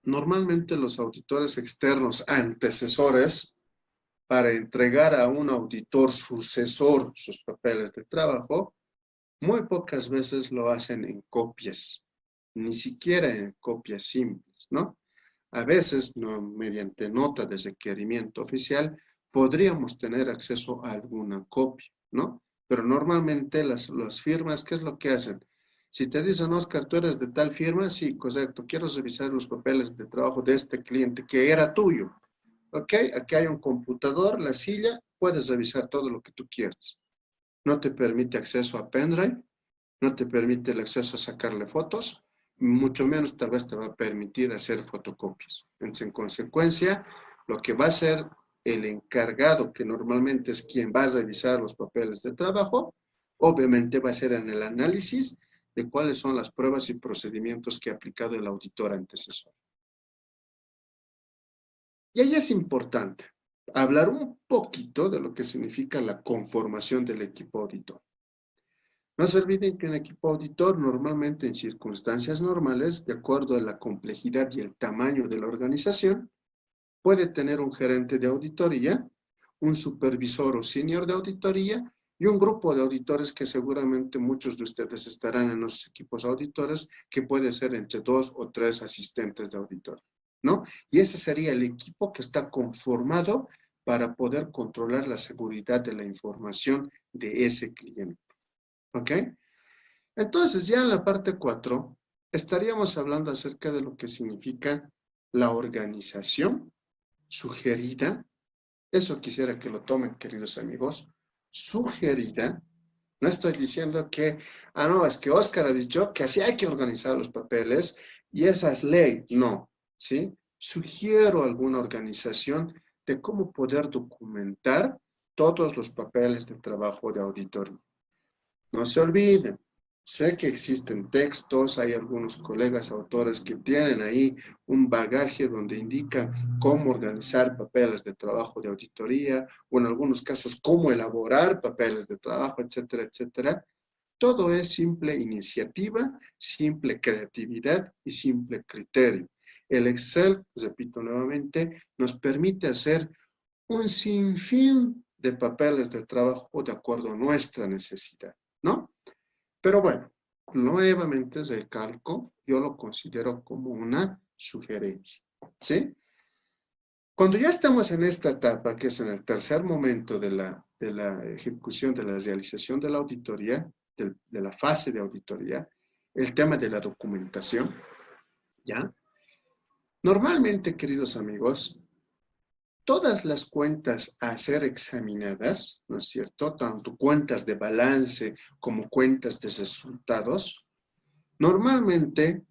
Normalmente los auditores externos antecesores, para entregar a un auditor sucesor sus papeles de trabajo, muy pocas veces lo hacen en copias, ni siquiera en copias simples, ¿no? A veces, no, mediante nota de requerimiento oficial, podríamos tener acceso a alguna copia, ¿no? Pero normalmente las firmas, ¿qué es lo que hacen? Si te dicen, Oscar, tú eres de tal firma, sí, correcto, quiero revisar los papeles de trabajo de este cliente que era tuyo. Ok, aquí hay un computador, la silla, puedes revisar todo lo que tú quieras. No te permite acceso a pendrive, no te permite el acceso a sacarle fotos, mucho menos tal vez te va a permitir hacer fotocopias. Entonces, en consecuencia, lo que va a hacer el encargado, que normalmente es quien va a revisar los papeles de trabajo, obviamente va a ser en el análisis de cuáles son las pruebas y procedimientos que ha aplicado el auditor antecesor. Y ahí es importante hablar un poquito de lo que significa la conformación del equipo auditor. No se olviden que un equipo auditor normalmente en circunstancias normales, de acuerdo a la complejidad y el tamaño de la organización, puede tener un gerente de auditoría, un supervisor o senior de auditoría y un grupo de auditores que seguramente muchos de ustedes estarán en los equipos auditores, que puede ser entre 2 o 3 asistentes de auditoría, ¿no? Y ese sería el equipo que está conformado para poder controlar la seguridad de la información de ese cliente, ¿ok? Entonces, ya en la parte 4, estaríamos hablando acerca de lo que significa la organización sugerida. Eso quisiera que lo tomen, queridos amigos. Sugerida. No estoy diciendo que, no, es que Oscar ha dicho que así hay que organizar los papeles y esa es ley. No, ¿sí? Sugiero alguna organización de cómo poder documentar todos los papeles de trabajo de auditoría. No se olviden, sé que existen textos, hay algunos colegas autores que tienen ahí un bagaje donde indican cómo organizar papeles de trabajo de auditoría, o en algunos casos cómo elaborar papeles de trabajo, etcétera, etcétera. Todo es simple iniciativa, simple creatividad y simple criterio. El Excel, repito nuevamente, nos permite hacer un sinfín de papeles de trabajo de acuerdo a nuestra necesidad, ¿no? Pero bueno, nuevamente recalco, yo lo considero como una sugerencia, ¿sí? Cuando ya estamos en esta etapa, que es en el tercer momento de la ejecución, de la realización de la auditoría, de la fase de auditoría, el tema de la documentación, ¿ya? Normalmente, queridos amigos, todas las cuentas a ser examinadas, ¿no es cierto? Tanto cuentas de balance como cuentas de resultados. Normalmente,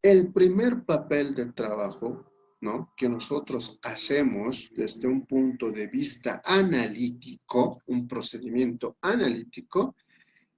el primer papel de trabajo, ¿no?, que nosotros hacemos desde un punto de vista analítico, un procedimiento analítico,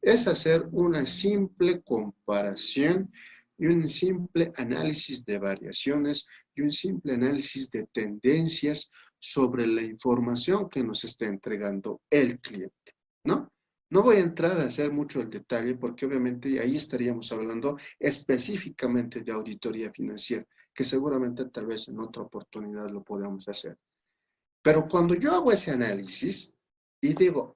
es hacer una simple comparación y un simple análisis de variaciones y un simple análisis de tendencias sobre la información que nos está entregando el cliente, ¿no? No voy a entrar a hacer mucho el detalle porque obviamente ahí estaríamos hablando específicamente de auditoría financiera, que seguramente tal vez en otra oportunidad lo podamos hacer. Pero cuando yo hago ese análisis y digo,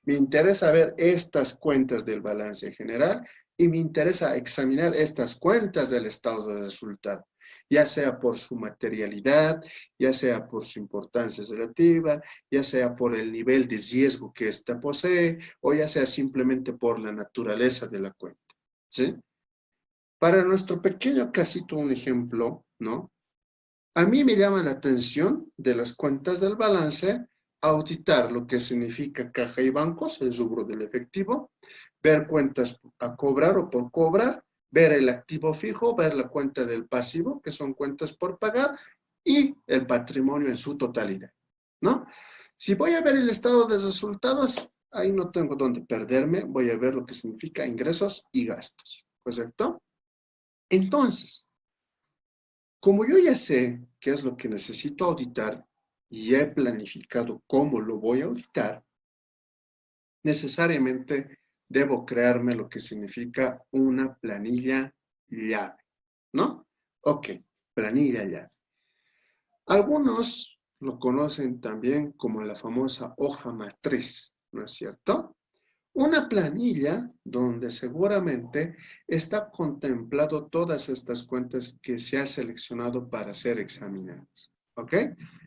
me interesa ver estas cuentas del balance general y me interesa examinar estas cuentas del estado de resultado, ya sea por su materialidad, ya sea por su importancia relativa, ya sea por el nivel de riesgo que ésta posee, o ya sea simplemente por la naturaleza de la cuenta, ¿sí? Para nuestro pequeño casito, un ejemplo, ¿no? A mí me llama la atención de las cuentas del balance, auditar lo que significa caja y bancos, el rubro del efectivo, ver cuentas a cobrar o por cobrar, ver el activo fijo, ver la cuenta del pasivo, que son cuentas por pagar, y el patrimonio en su totalidad, ¿no? Si voy a ver el estado de resultados, ahí no tengo dónde perderme, voy a ver lo que significa ingresos y gastos, ¿correcto? Entonces, como yo ya sé qué es lo que necesito auditar y ya he planificado cómo lo voy a auditar, necesariamente debo crearme lo que significa una planilla llave, ¿no? Ok, planilla llave. Algunos lo conocen también como la famosa hoja matriz, ¿no es cierto? Una planilla donde seguramente está contemplado todas estas cuentas que se ha seleccionado para ser examinadas, ¿ok?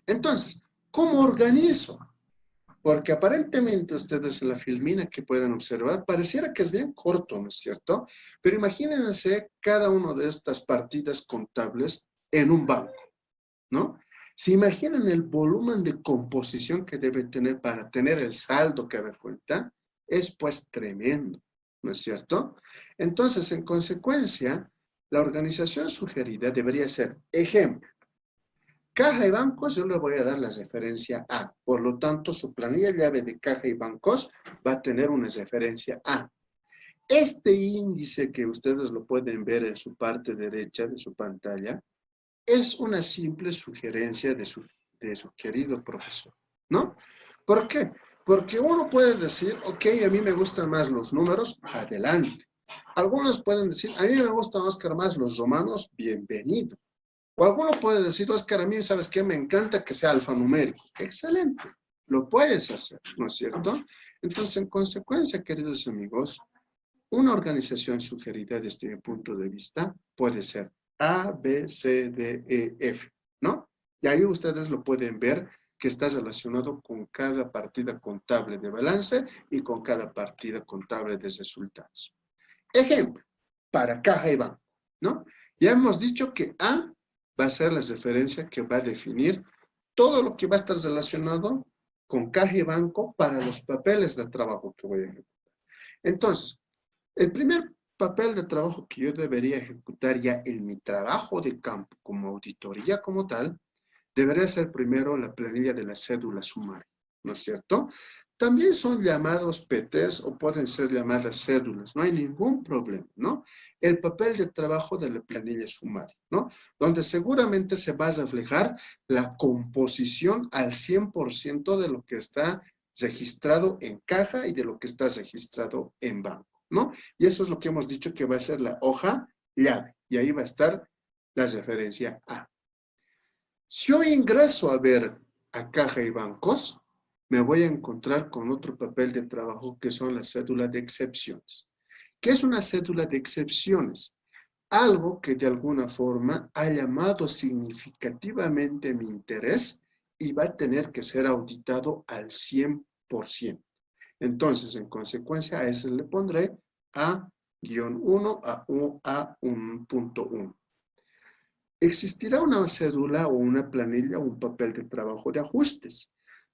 Entonces, ¿cómo organizo? Porque aparentemente ustedes en la filmina que pueden observar, pareciera que es bien corto, ¿no es cierto? Pero imagínense cada una de estas partidas contables en un banco, ¿no? ¿Se imaginan el volumen de composición que debe tener para tener el saldo que da cuenta? Es pues tremendo, ¿no es cierto? Entonces, en consecuencia, la organización sugerida debería ser, ejemplo, caja y bancos, yo le voy a dar la referencia A. Por lo tanto, su planilla llave de caja y bancos va a tener una referencia A. Este índice que ustedes lo pueden ver en su parte derecha de su pantalla, es una simple sugerencia de su querido profesor, ¿no? ¿Por qué? Porque uno puede decir, ok, a mí me gustan más los números, adelante. Algunos pueden decir, a mí me gustan, Oscar, más los romanos, bienvenido. O alguno puede decir, Oscar, a mí, ¿sabes qué? Me encanta que sea alfanumérico. Excelente, lo puedes hacer, ¿no es cierto? Entonces, en consecuencia, queridos amigos, una organización sugerida desde mi punto de vista puede ser A, B, C, D, E, F, ¿no? Y ahí ustedes lo pueden ver que está relacionado con cada partida contable de balance y con cada partida contable de resultados. Ejemplo, para caja y banco, ¿no? Ya hemos dicho que A va a ser la referencia que va a definir todo lo que va a estar relacionado con caja y banco para los papeles de trabajo que voy a ejecutar. Entonces, el primer papel de trabajo que yo debería ejecutar ya en mi trabajo de campo como auditoría como tal, debería ser primero la planilla de la cédula sumaria, ¿no es cierto? También son llamados PTs o pueden ser llamadas cédulas, no hay ningún problema, ¿no? El papel de trabajo de la planilla sumaria, ¿no? Donde seguramente se va a reflejar la composición al 100% de lo que está registrado en caja y de lo que está registrado en banco, ¿no? Y eso es lo que hemos dicho que va a ser la hoja llave, y ahí va a estar la referencia A. Si yo ingreso a ver a caja y bancos, me voy a encontrar con otro papel de trabajo que son las cédulas de excepciones. ¿Qué es una cédula de excepciones? Algo que de alguna forma ha llamado significativamente mi interés y va a tener que ser auditado al 100%. Entonces, en consecuencia, a ese le pondré A-1 a 1.1. Existirá una cédula o una planilla o un papel de trabajo de ajustes,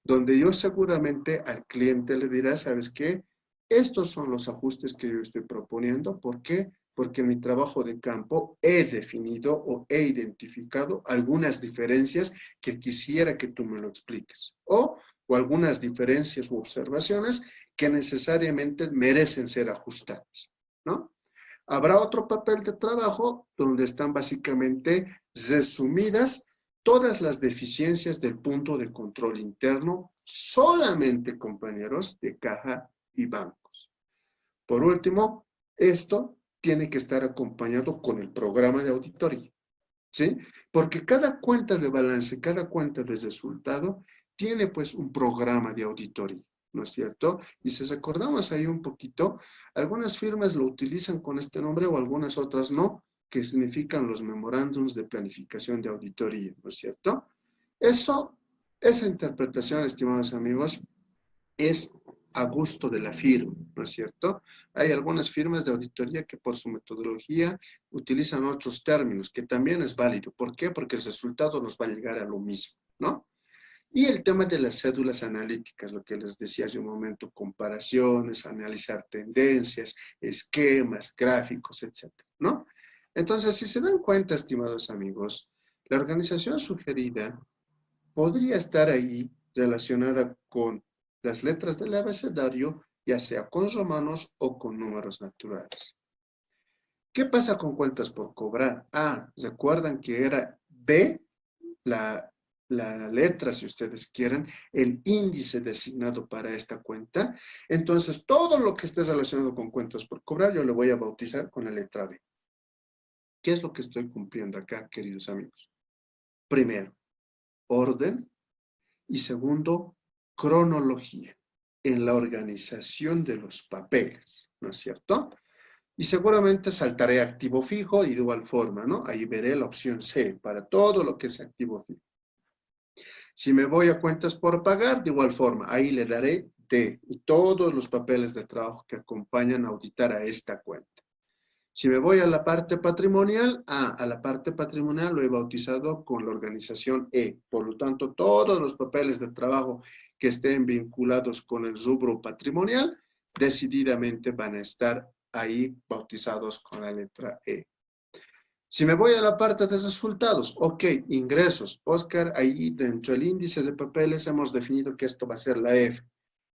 donde yo seguramente al cliente le dirá, ¿sabes qué? Estos son los ajustes que yo estoy proponiendo. ¿Por qué? Porque en mi trabajo de campo he definido o he identificado algunas diferencias que quisiera que tú me lo expliques. O algunas diferencias u observaciones que necesariamente merecen ser ajustadas, ¿no? Habrá otro papel de trabajo donde están básicamente resumidas todas las deficiencias del punto de control interno, solamente, compañeros, de caja y bancos. Por último, esto tiene que estar acompañado con el programa de auditoría, ¿sí? Porque cada cuenta de balance, cada cuenta de resultado, tiene pues un programa de auditoría, ¿no es cierto? Y si recordamos ahí un poquito, algunas firmas lo utilizan con este nombre o algunas otras no, que significan los memorándums de planificación de auditoría, ¿no es cierto? Esa interpretación, estimados amigos, es a gusto de la firma, ¿no es cierto? Hay algunas firmas de auditoría que por su metodología utilizan otros términos, que también es válido. ¿Por qué? Porque el resultado nos va a llegar a lo mismo, ¿no? Y el tema de las cédulas analíticas, lo que les decía hace un momento, comparaciones, analizar tendencias, esquemas, gráficos, etcétera, ¿no? Entonces, si se dan cuenta, estimados amigos, la organización sugerida podría estar ahí relacionada con las letras del abecedario, ya sea con romanos o con números naturales. ¿Qué pasa con cuentas por cobrar? ¿Recuerdan que era B, la letra, si ustedes quieren, el índice designado para esta cuenta? Entonces, todo lo que esté relacionado con cuentas por cobrar, yo lo voy a bautizar con la letra B. ¿Qué es lo que estoy cumpliendo acá, queridos amigos? Primero, orden. Y segundo, cronología en la organización de los papeles, ¿no es cierto? Y seguramente saltaré activo fijo y de igual forma, ¿no? Ahí veré la opción C para todo lo que es activo fijo. Si me voy a cuentas por pagar, de igual forma, ahí le daré D y todos los papeles de trabajo que acompañan a auditar a esta cuenta. Si me voy a la parte patrimonial, a la parte patrimonial lo he bautizado con la organización E. Por lo tanto, todos los papeles de trabajo que estén vinculados con el rubro patrimonial, decididamente van a estar ahí bautizados con la letra E. Si me voy a la parte de resultados, ok, ingresos. Oscar, ahí dentro del índice de papeles hemos definido que esto va a ser la F.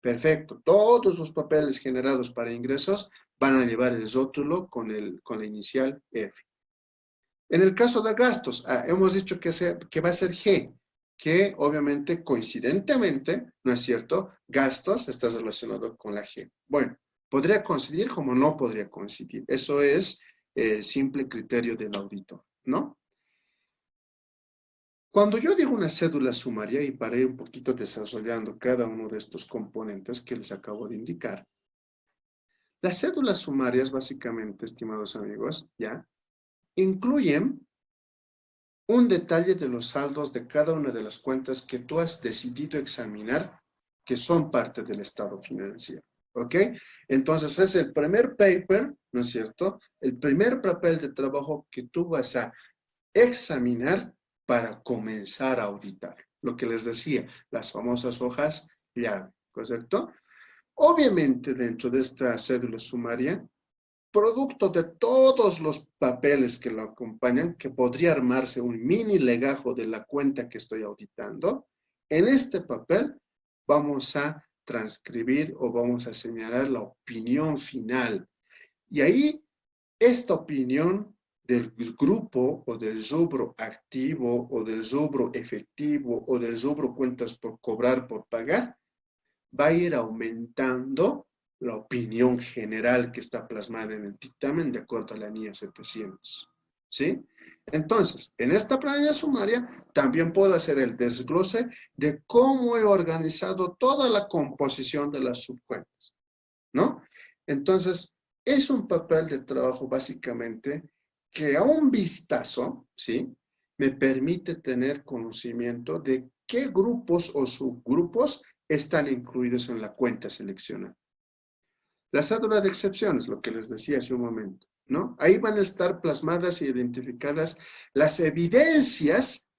Perfecto. Todos los papeles generados para ingresos van a llevar el rótulo con la inicial F. En el caso de gastos, hemos dicho que va a ser G, que obviamente coincidentemente, ¿no es cierto? Gastos está relacionado con la G. Bueno, podría coincidir como no podría coincidir. Eso es el simple criterio del auditor, ¿no? Cuando yo digo una cédula sumaria, y para ir un poquito desarrollando cada uno de estos componentes que les acabo de indicar, las cédulas sumarias básicamente, estimados amigos, ya, incluyen un detalle de los saldos de cada una de las cuentas que tú has decidido examinar, que son parte del estado financiero. ¿Ok? Entonces es el primer paper, ¿no es cierto? El primer papel de trabajo que tú vas a examinar para comenzar a auditar. Lo que les decía, las famosas hojas llave, ¿correcto? Obviamente dentro de esta cédula sumaria, producto de todos los papeles que lo acompañan, que podría armarse un mini legajo de la cuenta que estoy auditando, en este papel vamos a transcribir o vamos a señalar la opinión final. Y ahí, esta opinión del grupo o del rubro activo o del rubro efectivo o del rubro cuentas por cobrar, por pagar, va a ir aumentando la opinión general que está plasmada en el dictamen de acuerdo a la NIA 700. ¿Sí? Entonces, en esta planilla sumaria también puedo hacer el desglose de cómo he organizado toda la composición de las subcuentas, ¿no? Entonces, es un papel de trabajo básicamente que a un vistazo, ¿sí? Me permite tener conocimiento de qué grupos o subgrupos están incluidos en la cuenta seleccionada. La cédula de excepciones, lo que les decía hace un momento, ¿no? Ahí van a estar plasmadas e identificadas las evidencias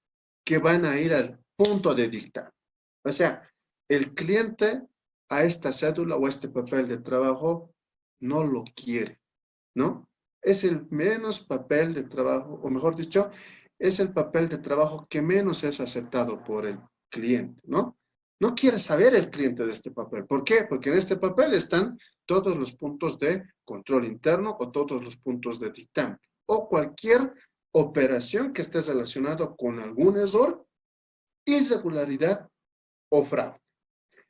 que van a ir al punto de dictar. O sea, el cliente a esta cédula o a este papel de trabajo no lo quiere, ¿no? Es el menos papel de trabajo, o mejor dicho, es el papel de trabajo que menos es aceptado por el cliente, ¿no? No quiere saber el cliente de este papel. ¿Por qué? Porque en este papel están todos los puntos de control interno o todos los puntos de dictamen o cualquier operación que esté relacionada con algún error, irregularidad o fraude.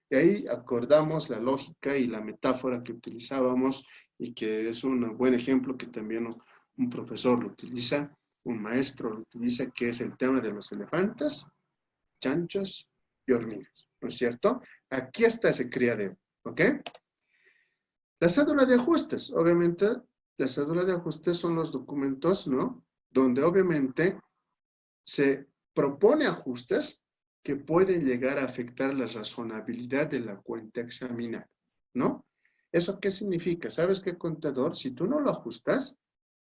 Y ahí acordamos la lógica y la metáfora que utilizábamos y que es un buen ejemplo que también un profesor lo utiliza, un maestro lo utiliza, que es el tema de los elefantes, chanchos y hormigas, ¿no es cierto? Aquí está ese criadero, ¿ok? La cédula de ajustes, obviamente, la cédula de ajustes son los documentos, ¿no? Donde obviamente se propone ajustes que pueden llegar a afectar la razonabilidad de la cuenta examinada, ¿no? ¿Eso qué significa? ¿Sabes qué, contador? Si tú no lo ajustas,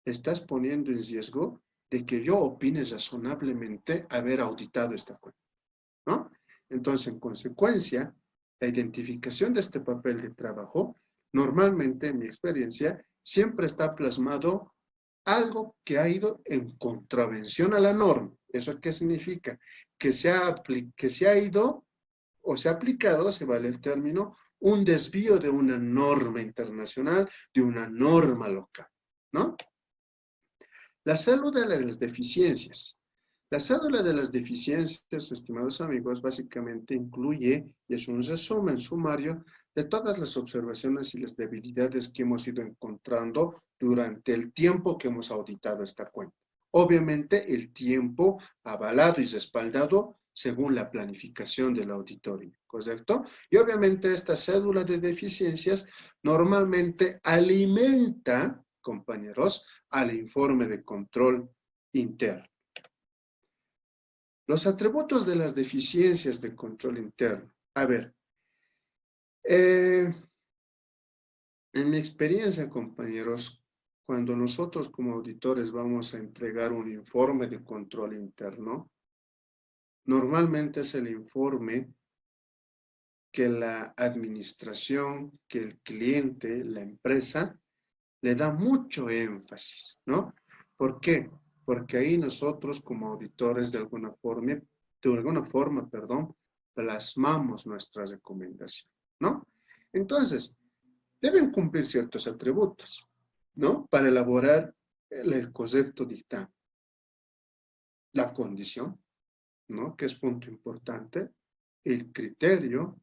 estás poniendo en riesgo de que yo opine razonablemente haber auditado esta cuenta, ¿no? Entonces, en consecuencia, la identificación de este papel de trabajo, normalmente, en mi experiencia, siempre está plasmado algo que ha ido en contravención a la norma. ¿Eso qué significa? Que se ha ido o se ha aplicado, se vale el término, un desvío de una norma internacional, de una norma local, ¿no? La cédula de las deficiencias. La cédula de las deficiencias, estimados amigos, básicamente incluye, y es un resumen sumario, de todas las observaciones y las debilidades que hemos ido encontrando durante el tiempo que hemos auditado esta cuenta. Obviamente, el tiempo avalado y respaldado según la planificación del auditorio, ¿correcto? Y obviamente esta cédula de deficiencias normalmente alimenta, compañeros, al informe de control interno. Los atributos de las deficiencias de control interno. A ver, en mi experiencia, compañeros, cuando nosotros como auditores vamos a entregar un informe de control interno, normalmente es el informe que la administración, que el cliente, la empresa, le da mucho énfasis, ¿no? ¿Por qué? Porque ahí nosotros como auditores de alguna forma, plasmamos nuestra recomendación, ¿no? Entonces, deben cumplir ciertos atributos, ¿no? Para elaborar el correcto dictamen. La condición, ¿no? Que es punto importante, el criterio,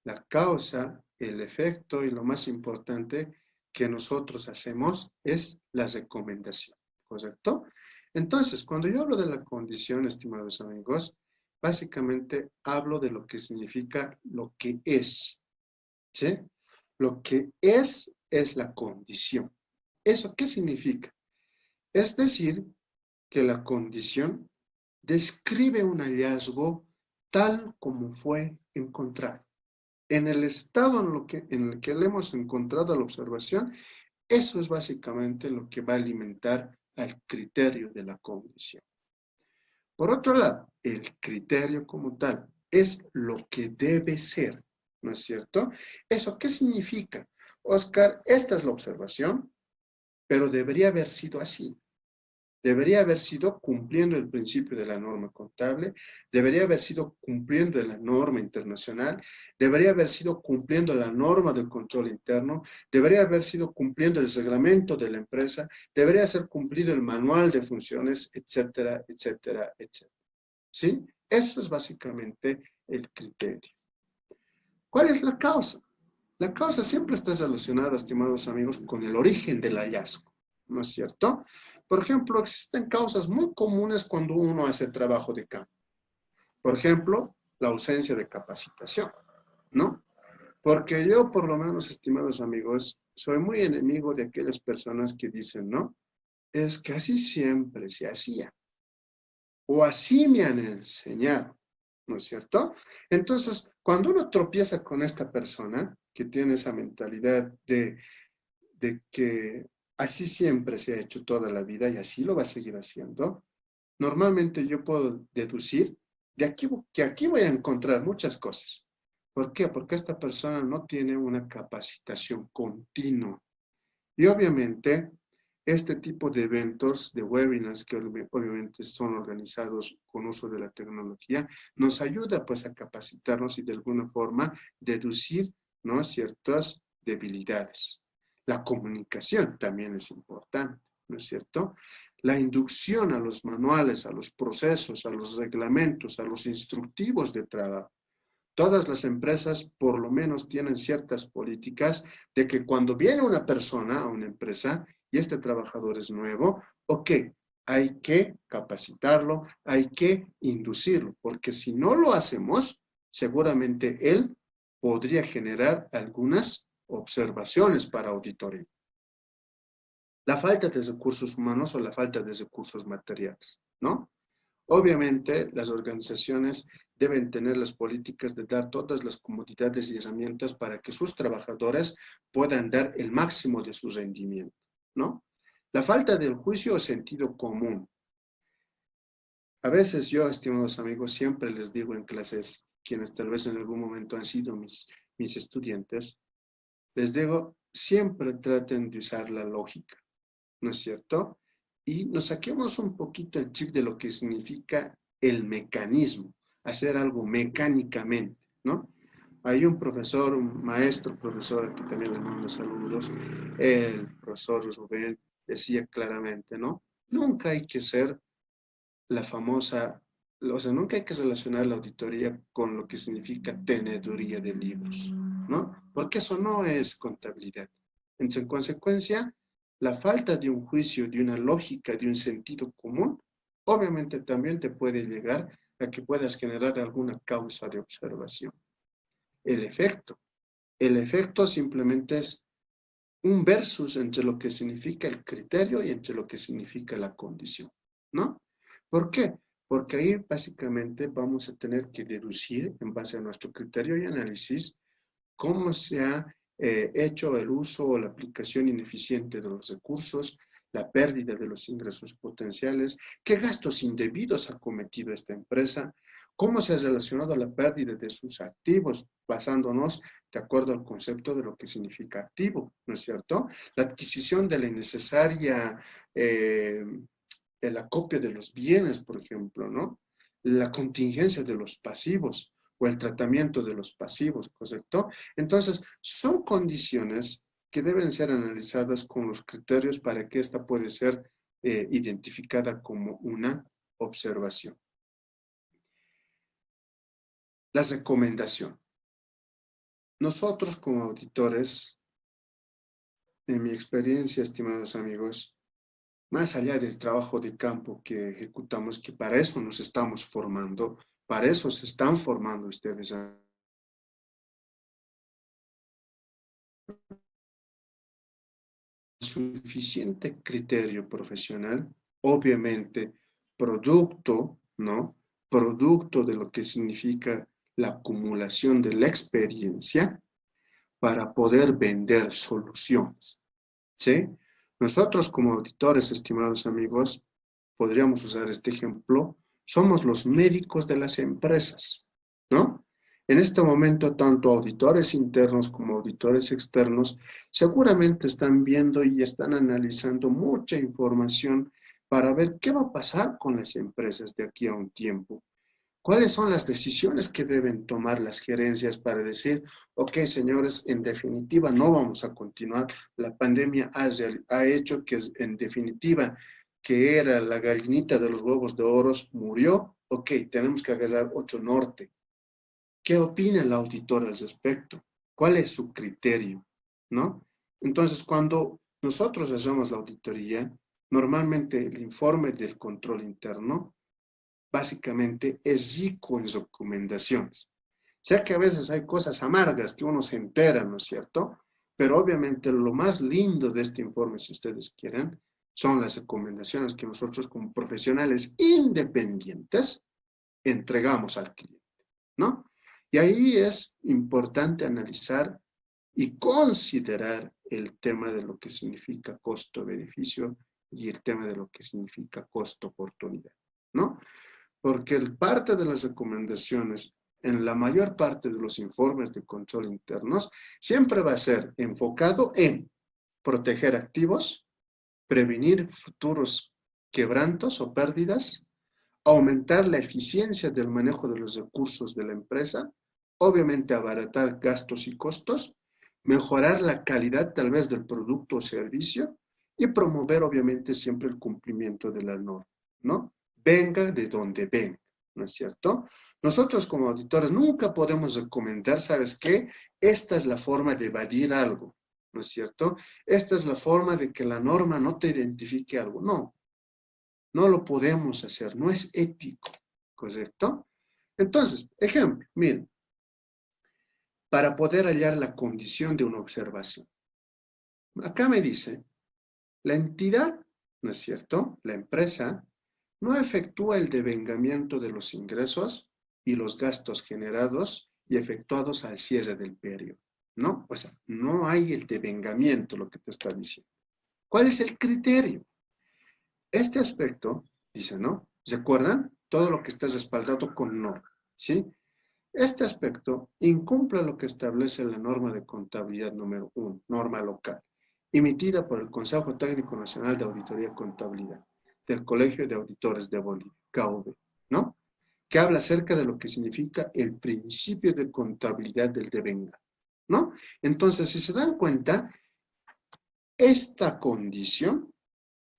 la causa, el efecto y lo más importante que nosotros hacemos es la recomendación, ¿correcto? Entonces, cuando yo hablo de la condición, estimados amigos, básicamente hablo de lo que significa lo que es, ¿sí? Lo que es la condición. ¿Eso qué significa? Es decir, que la condición describe un hallazgo tal como fue encontrado. En el estado en el que le hemos encontrado la observación, eso es básicamente lo que va a alimentar al criterio de la condición. Por otro lado, el criterio como tal es lo que debe ser, ¿no es cierto? ¿Eso qué significa? Oscar, esta es la observación, pero debería haber sido así. Debería haber sido cumpliendo el principio de la norma contable, debería haber sido cumpliendo la norma internacional, debería haber sido cumpliendo la norma del control interno, debería haber sido cumpliendo el reglamento de la empresa, debería ser cumplido el manual de funciones, etcétera, etcétera, etcétera. ¿Sí? Eso es básicamente el criterio. ¿Cuál es la causa? La causa siempre está relacionada, estimados amigos, con el origen del hallazgo, ¿no es cierto? Por ejemplo, existen causas muy comunes cuando uno hace trabajo de campo. Por ejemplo, la ausencia de capacitación, ¿no? Porque yo, por lo menos, estimados amigos, soy muy enemigo de aquellas personas que dicen, ¿no? Es que así siempre se hacía, o así me han enseñado, ¿no es cierto? Entonces, cuando uno tropieza con esta persona que tiene esa mentalidad de que así siempre se ha hecho toda la vida y así lo va a seguir haciendo, normalmente yo puedo deducir de aquí, que aquí voy a encontrar muchas cosas. ¿Por qué? Porque esta persona no tiene una capacitación continua. Y obviamente, este tipo de eventos, de webinars, que obviamente son organizados con uso de la tecnología, nos ayuda pues a capacitarnos y de alguna forma deducir, ¿no?, ciertas debilidades. La comunicación también es importante, ¿no es cierto? La inducción a los manuales, a los procesos, a los reglamentos, a los instructivos de trabajo. Todas las empresas por lo menos tienen ciertas políticas de que cuando viene una persona a una empresa y este trabajador es nuevo, ok, hay que capacitarlo, hay que inducirlo, porque si no lo hacemos, seguramente él podría generar algunas observaciones para auditoría. La falta de recursos humanos o la falta de recursos materiales, ¿no? Obviamente, las organizaciones deben tener las políticas de dar todas las comodidades y herramientas para que sus trabajadores puedan dar el máximo de su rendimiento, ¿no? La falta del juicio o sentido común. A veces yo, estimados amigos, siempre les digo en clases, quienes tal vez en algún momento han sido mis estudiantes, les digo, siempre traten de usar la lógica, ¿no es cierto? Y nos saquemos un poquito el chip de lo que significa el mecanismo, hacer algo mecánicamente, ¿no? Hay un profesor, un maestro, profesor, que también le mando saludos, el profesor Rubén decía claramente, ¿no? Nunca hay que ser la famosa, o sea, nunca hay que relacionar la auditoría con lo que significa teneduría de libros, ¿no? Porque eso no es contabilidad. Entonces, en consecuencia, la falta de un juicio, de una lógica, de un sentido común, obviamente también te puede llegar a que puedas generar alguna causa de observación. El efecto. El efecto simplemente es un versus entre lo que significa el criterio y entre lo que significa la condición, ¿no? ¿Por qué? Porque ahí básicamente vamos a tener que deducir en base a nuestro criterio y análisis cómo se ha hecho el uso o la aplicación ineficiente de los recursos, la pérdida de los ingresos potenciales, qué gastos indebidos ha cometido esta empresa, cómo se ha relacionado la pérdida de sus activos, basándonos de acuerdo al concepto de lo que significa activo, ¿no es cierto? La adquisición de la innecesaria, el acopio de los bienes, por ejemplo, ¿no? La contingencia de los pasivos o el tratamiento de los pasivos, ¿correcto? Entonces, son condiciones que deben ser analizadas con los criterios para que esta puede ser identificada como una observación. La recomendación. Nosotros como auditores, en mi experiencia, estimados amigos, más allá del trabajo de campo que ejecutamos, que para eso nos estamos formando, para eso se están formando ustedes. Suficiente criterio profesional, obviamente producto, ¿no? Producto de lo que significa la acumulación de la experiencia para poder vender soluciones, ¿sí? Nosotros como auditores, estimados amigos, podríamos usar este ejemplo, somos los médicos de las empresas, ¿no? En este momento, tanto auditores internos como auditores externos seguramente están viendo y están analizando mucha información para ver qué va a pasar con las empresas de aquí a un tiempo. ¿Cuáles son las decisiones que deben tomar las gerencias para decir, ok, señores, en definitiva no vamos a continuar? La pandemia ha hecho que, en definitiva, que era la gallinita de los huevos de oro, murió. Ok, tenemos que agarrar otro norte. ¿Qué opina el auditor al respecto? ¿Cuál es su criterio? ¿No? Entonces, cuando nosotros hacemos la auditoría, normalmente el informe del control interno básicamente es rico en recomendaciones. Sé que a veces hay cosas amargas que uno se entera, ¿no es cierto? Pero obviamente lo más lindo de este informe, si ustedes quieren, son las recomendaciones que nosotros como profesionales independientes entregamos al cliente, ¿no? Y ahí es importante analizar y considerar el tema de lo que significa costo-beneficio y el tema de lo que significa costo-oportunidad, ¿no? Porque parte de las recomendaciones en la mayor parte de los informes de control internos siempre va a ser enfocado en proteger activos, prevenir futuros quebrantos o pérdidas, aumentar la eficiencia del manejo de los recursos de la empresa, obviamente abaratar gastos y costos, mejorar la calidad tal vez del producto o servicio y promover obviamente siempre el cumplimiento de la norma, ¿no? Venga de donde venga, ¿no es cierto? Nosotros como auditores nunca podemos recomendar, ¿sabes qué? Esta es la forma de evadir algo, ¿no es cierto? Esta es la forma de que la norma no te identifique algo. No, no lo podemos hacer, no es ético, ¿correcto? Entonces, ejemplo, miren, para poder hallar la condición de una observación. Acá me dice, la entidad, ¿no es cierto? La empresa no efectúa el devengamiento de los ingresos y los gastos generados y efectuados al cierre del periodo, ¿no? O sea, no hay el devengamiento, lo que te está diciendo. ¿Cuál es el criterio? Este aspecto, dice, ¿no? ¿Recuerdan? Todo lo que está respaldado con norma, ¿sí? Este aspecto incumple lo que establece la norma de contabilidad número 1, norma local, emitida por el Consejo Técnico Nacional de Auditoría y Contabilidad del Colegio de Auditores de Bolivia, KOB, ¿no? Que habla acerca de lo que significa el principio de contabilidad del devenga, ¿no? Entonces, si se dan cuenta, esta condición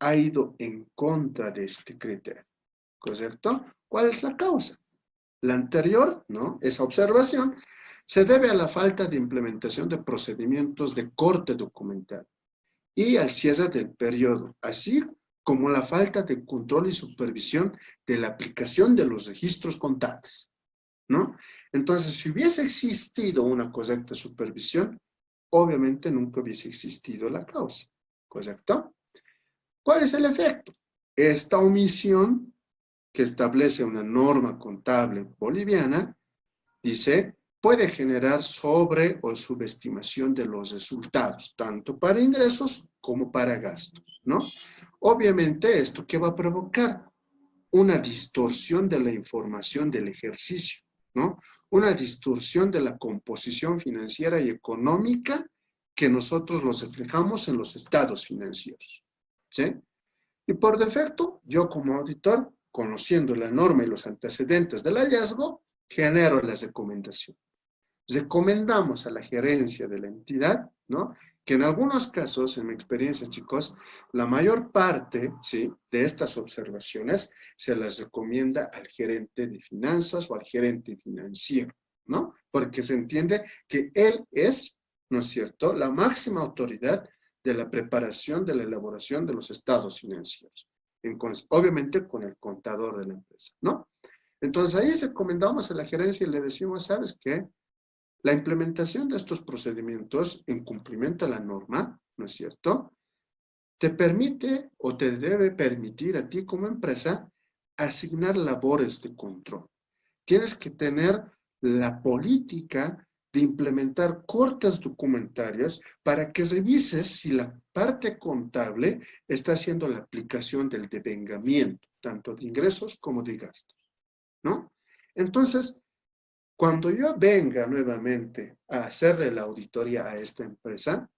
ha ido en contra de este criterio, ¿correcto? ¿Cuál es la causa? La anterior, ¿no? Esa observación se debe a la falta de implementación de procedimientos de corte documental y al cierre del periodo, así como la falta de control y supervisión de la aplicación de los registros contables, ¿no? Entonces, si hubiese existido una correcta supervisión, obviamente nunca hubiese existido la causa, ¿correcto? ¿Cuál es el efecto? Esta omisión que establece una norma contable boliviana, dice, puede generar sobre o subestimación de los resultados, tanto para ingresos como para gastos, ¿no? Obviamente, ¿esto qué va a provocar? Una distorsión de la información del ejercicio, ¿no? Una distorsión de la composición financiera y económica que nosotros los reflejamos en los estados financieros, ¿sí? Y por defecto, yo como auditor, conociendo la norma y los antecedentes del hallazgo, genero la recomendación. Recomendamos a la gerencia de la entidad, ¿no? Que en algunos casos, en mi experiencia, chicos, la mayor parte, ¿sí?, de estas observaciones se las recomienda al gerente de finanzas o al gerente financiero, ¿no? Porque se entiende que él es, ¿no es cierto?, la máxima autoridad de la preparación, de la elaboración de los estados financieros. Obviamente con el contador de la empresa, ¿no? Entonces ahí recomendamos a la gerencia y le decimos, ¿sabes qué? La implementación de estos procedimientos en cumplimiento a la norma, ¿no es cierto?, te permite o te debe permitir a ti como empresa asignar labores de control. Tienes que tener la política de implementar cortes documentarias para que revises si la parte contable está haciendo la aplicación del devengamiento, tanto de ingresos como de gastos, ¿no? Entonces, cuando yo venga nuevamente a hacerle la auditoría a esta empresa,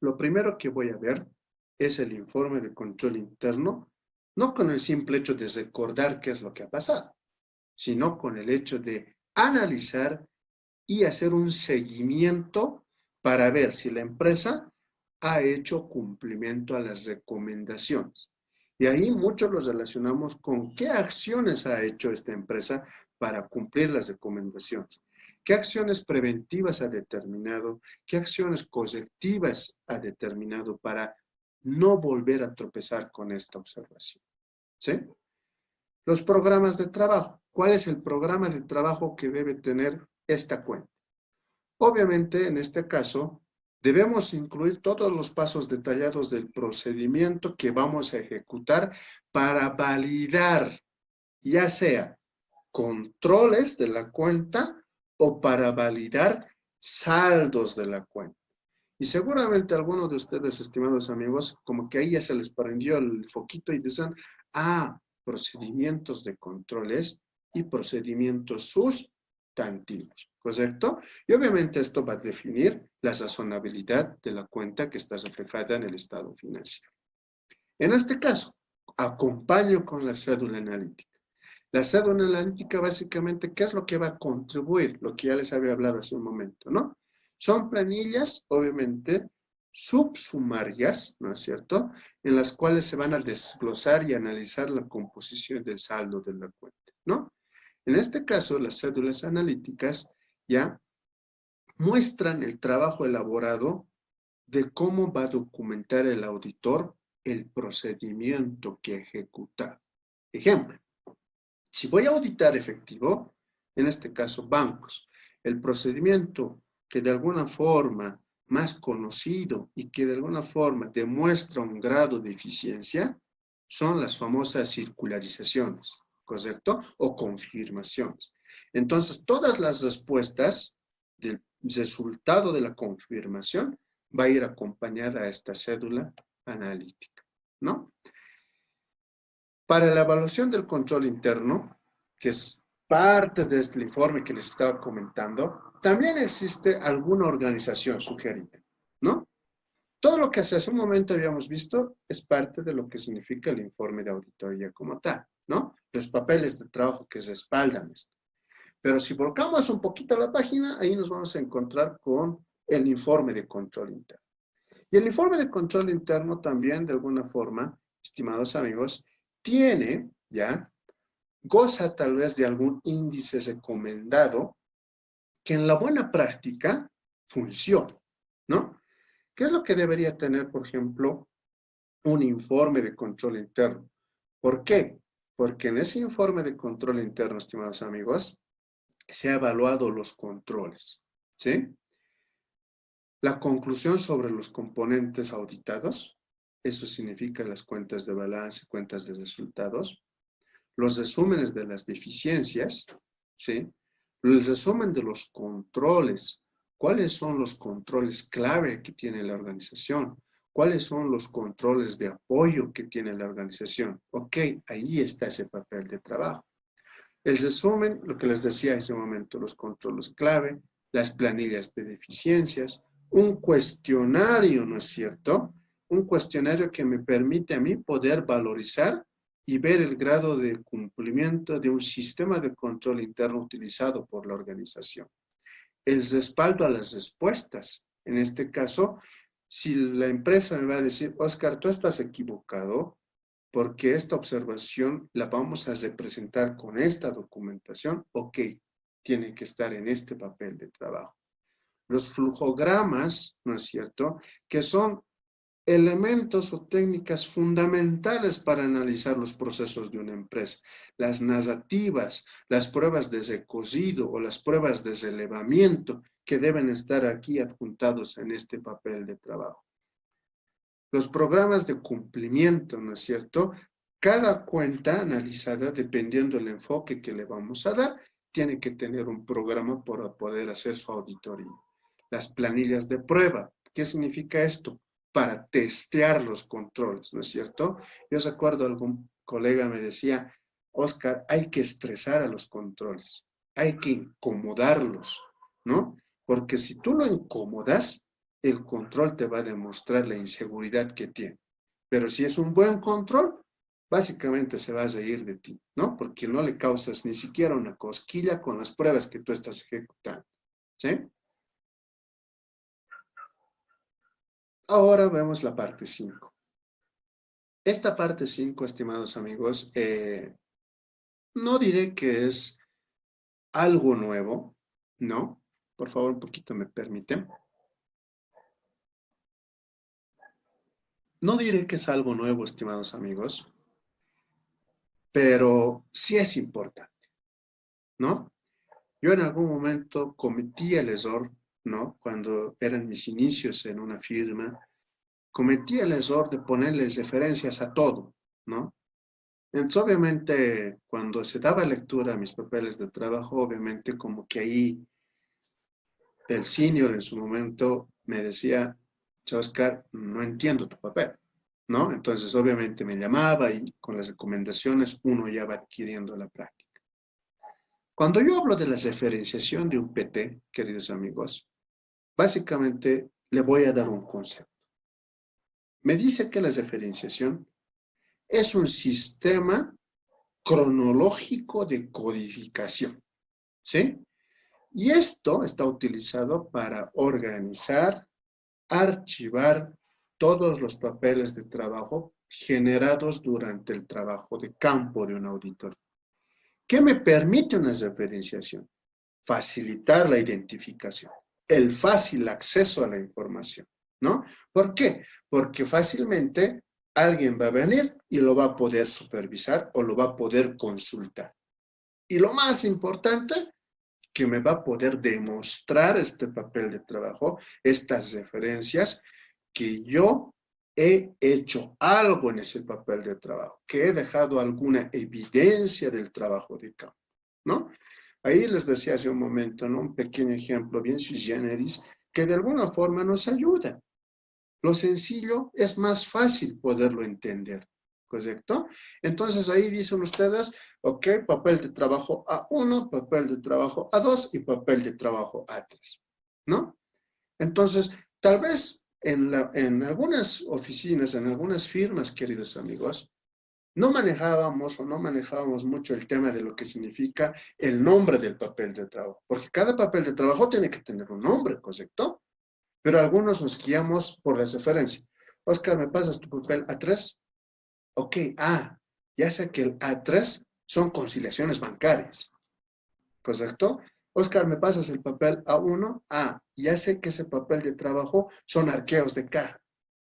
lo primero que voy a ver es el informe de control interno, no con el simple hecho de recordar qué es lo que ha pasado, sino con el hecho de analizar y hacer un seguimiento para ver si la empresa ha hecho cumplimiento a las recomendaciones. Y ahí muchos los relacionamos con qué acciones ha hecho esta empresa para cumplir las recomendaciones. ¿Qué acciones preventivas ha determinado? ¿Qué acciones correctivas ha determinado para no volver a tropezar con esta observación? ¿Sí? Los programas de trabajo. ¿Cuál es el programa de trabajo que debe tener esta cuenta? Obviamente, en este caso, debemos incluir todos los pasos detallados del procedimiento que vamos a ejecutar para validar, ya sea controles de la cuenta o para validar saldos de la cuenta. Y seguramente algunos de ustedes, estimados amigos, como que ahí ya se les prendió el foquito y dicen, procedimientos de controles y procedimientos sustantivos, ¿correcto? Y obviamente esto va a definir la razonabilidad de la cuenta que está reflejada en el estado financiero. En este caso, acompaño con la cédula analítica. La cédula analítica básicamente, ¿qué es lo que va a contribuir? Lo que ya les había hablado hace un momento, ¿no? Son planillas, obviamente, subsumarias, ¿no es cierto?, en las cuales se van a desglosar y analizar la composición del saldo de la cuenta, ¿no? En este caso, las cédulas analíticas ya muestran el trabajo elaborado de cómo va a documentar el auditor el procedimiento que ejecuta. Ejemplo, si voy a auditar efectivo, en este caso bancos, el procedimiento que de alguna forma más conocido y que de alguna forma demuestra un grado de eficiencia son las famosas circularizaciones, ¿correcto? O confirmaciones. Entonces, todas las respuestas del resultado de la confirmación va a ir acompañada a esta cédula analítica, ¿no? Para la evaluación del control interno, que es parte de este informe que les estaba comentando, también existe alguna organización sugerida, ¿no? Todo lo que hace un momento habíamos visto es parte de lo que significa el informe de auditoría como tal, ¿no? Los papeles de trabajo que respaldan esto. Pero si volcamos un poquito la página, ahí nos vamos a encontrar con el informe de control interno. Y el informe de control interno también, de alguna forma, estimados amigos, goza tal vez de algún índice recomendado que en la buena práctica funciona, ¿no? ¿Qué es lo que debería tener, por ejemplo, un informe de control interno? ¿Por qué? Porque en ese informe de control interno, estimados amigos, se han evaluado los controles, ¿sí? La conclusión sobre los componentes auditados, eso significa las cuentas de balance, cuentas de resultados, los resúmenes de las deficiencias, ¿sí? El resumen de los controles. ¿Cuáles son los controles clave que tiene la organización? ¿Cuáles son los controles de apoyo que tiene la organización? Ok, ahí está ese papel de trabajo. El resumen, lo que les decía en ese momento, los controles clave, las planillas de deficiencias, un cuestionario, ¿no es cierto? Un cuestionario que me permite a mí poder valorizar y ver el grado de cumplimiento de un sistema de control interno utilizado por la organización. El respaldo a las respuestas. En este caso, si la empresa me va a decir, Oscar, tú estás equivocado, porque esta observación la vamos a representar con esta documentación, ok, tiene que estar en este papel de trabajo. los flujogramas, ¿no es cierto?, que son elementos o técnicas fundamentales para analizar los procesos de una empresa. Las narrativas, las pruebas de recocido o las pruebas de relevamiento que deben estar aquí adjuntados en este papel de trabajo. Los programas de cumplimiento, ¿no es cierto? Cada cuenta analizada, dependiendo del enfoque que le vamos a dar, tiene que tener un programa para poder hacer su auditoría. Las planillas de prueba, ¿qué significa esto? Para testear los controles, ¿no es cierto? Yo recuerdo algún colega me decía, Oscar, hay que estresar a los controles, hay que incomodarlos, ¿no? Porque si tú lo incomodas, el control te va a demostrar la inseguridad que tiene. Pero si es un buen control, básicamente se va a reír de ti, ¿no? Porque no le causas ni siquiera una cosquilla con las pruebas que tú estás ejecutando, ¿sí? Ahora vemos la parte 5. Esta parte 5, estimados amigos, no diré que es algo nuevo, ¿no? Por favor, un poquito me permiten. No diré que es algo nuevo, estimados amigos, pero sí es importante, ¿no? Yo en algún momento cometí el error, ¿no? Cuando eran mis inicios en una firma, cometí el error de ponerles referencias a todo, ¿no? Entonces, obviamente, cuando se daba lectura a mis papeles de trabajo, obviamente como que ahí el senior en su momento me decía, Oscar, no entiendo tu papel, ¿no? Entonces, obviamente me llamaba y con las recomendaciones uno ya va adquiriendo la práctica. Cuando yo hablo de la referenciación de un PT, queridos amigos, básicamente le voy a dar un concepto. Me dice que la referenciación es un sistema cronológico de codificación, ¿sí? Y esto está utilizado para organizar, archivar todos los papeles de trabajo generados durante el trabajo de campo de un auditor. ¿Qué me permite una referenciación? Facilitar la identificación, el fácil acceso a la información, ¿no? ¿Por qué? Porque fácilmente alguien va a venir y lo va a poder supervisar o lo va a poder consultar. Y lo más importante, que me va a poder demostrar este papel de trabajo, estas referencias, que yo he hecho algo en ese papel de trabajo, que he dejado alguna evidencia del trabajo de campo, ¿no? Ahí les decía hace un momento, ¿no? Un pequeño ejemplo bien sui generis, que de alguna forma nos ayuda. Lo sencillo es más fácil poderlo entender, ¿correcto? Entonces ahí dicen ustedes, ok, papel de trabajo A1, papel de trabajo A2 y papel de trabajo A3, ¿no? Entonces, tal vez en algunas oficinas, en algunas firmas, queridos amigos, no manejábamos mucho el tema de lo que significa el nombre del papel de trabajo, porque cada papel de trabajo tiene que tener un nombre, ¿correcto? Pero algunos nos guiamos por las referencias. Oscar, ¿me pasas tu papel A3? Ok, ya sé que el A3 son conciliaciones bancarias, ¿correcto? Oscar, ¿me pasas el papel A1? Ya sé que ese papel de trabajo son arqueos de caja,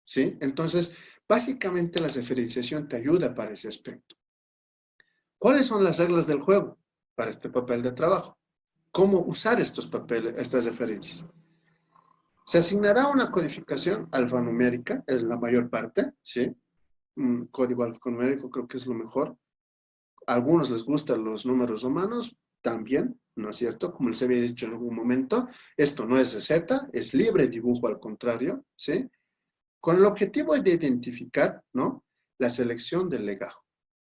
¿sí? Entonces, básicamente la referenciación te ayuda para ese aspecto. ¿Cuáles son las reglas del juego para este papel de trabajo? ¿Cómo usar estos papeles, estas referencias? Se asignará una codificación alfanumérica, es la mayor parte, ¿sí? Un código alfanumérico creo que es lo mejor. A algunos les gustan los números romanos, también, ¿no es cierto? Como les había dicho en algún momento, esto no es receta, es libre dibujo al contrario, ¿sí? Con el objetivo de identificar, ¿no? La selección del legajo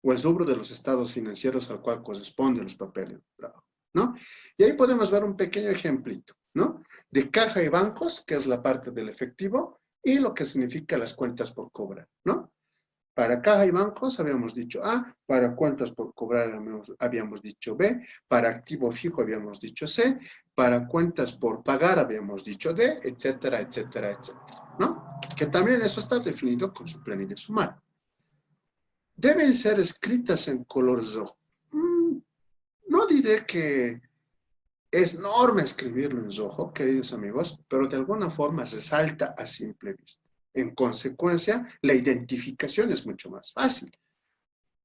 o el rubro de los estados financieros al cual corresponden los papeles de trabajo, ¿no? Y ahí podemos ver un pequeño ejemplito, ¿no? De caja y bancos, que es la parte del efectivo, y lo que significa las cuentas por cobrar, ¿no? Para caja y bancos habíamos dicho A, para cuentas por cobrar habíamos dicho B, para activo fijo habíamos dicho C, para cuentas por pagar habíamos dicho D, etcétera, etcétera, etcétera, ¿no? Que también eso está definido con su planilla sumaria. Deben ser escritas en color rojo. No diré que Es norma escribirlo en rojo, queridos amigos, pero de alguna forma resalta a simple vista. En consecuencia, la identificación es mucho más fácil.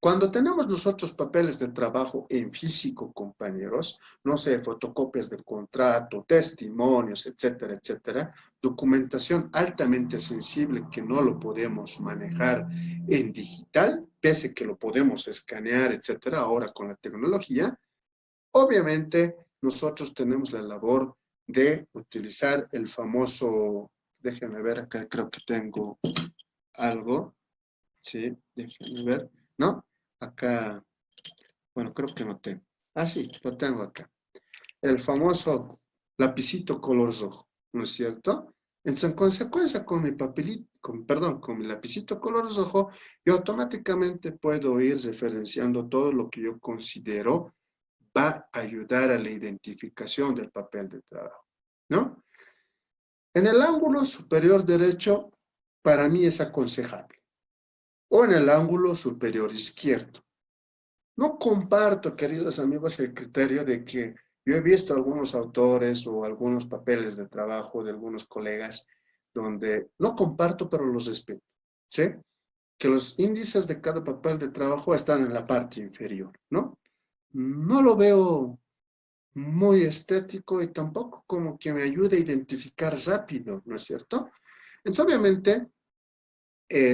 Cuando tenemos nosotros papeles de trabajo en físico, compañeros, no sé, fotocopias del contrato, testimonios, etcétera, etcétera, documentación altamente sensible que no lo podemos manejar en digital, pese que lo podemos escanear, etcétera, ahora con la tecnología, obviamente nosotros tenemos la labor de utilizar el famoso, déjenme ver, acá creo que tengo algo, sí, déjenme ver, ¿no? Acá, bueno, creo que no tengo. Ah, sí, lo tengo acá. El famoso lapicito color rojo, ¿no es cierto? Entonces, en consecuencia, con mi papelito, con mi lapicito color rojo, yo automáticamente puedo ir referenciando todo lo que yo considero va a ayudar a la identificación del papel de trabajo, ¿no? En el ángulo superior derecho, para mí es aconsejable, o en el ángulo superior izquierdo. No comparto, queridos amigos, el criterio de que yo he visto algunos autores o algunos papeles de trabajo de algunos colegas donde no comparto, pero los respeto, ¿sí? Que los índices de cada papel de trabajo están en la parte inferior, ¿no? No lo veo muy estético y tampoco como que me ayude a identificar rápido, ¿no es cierto? Entonces, obviamente,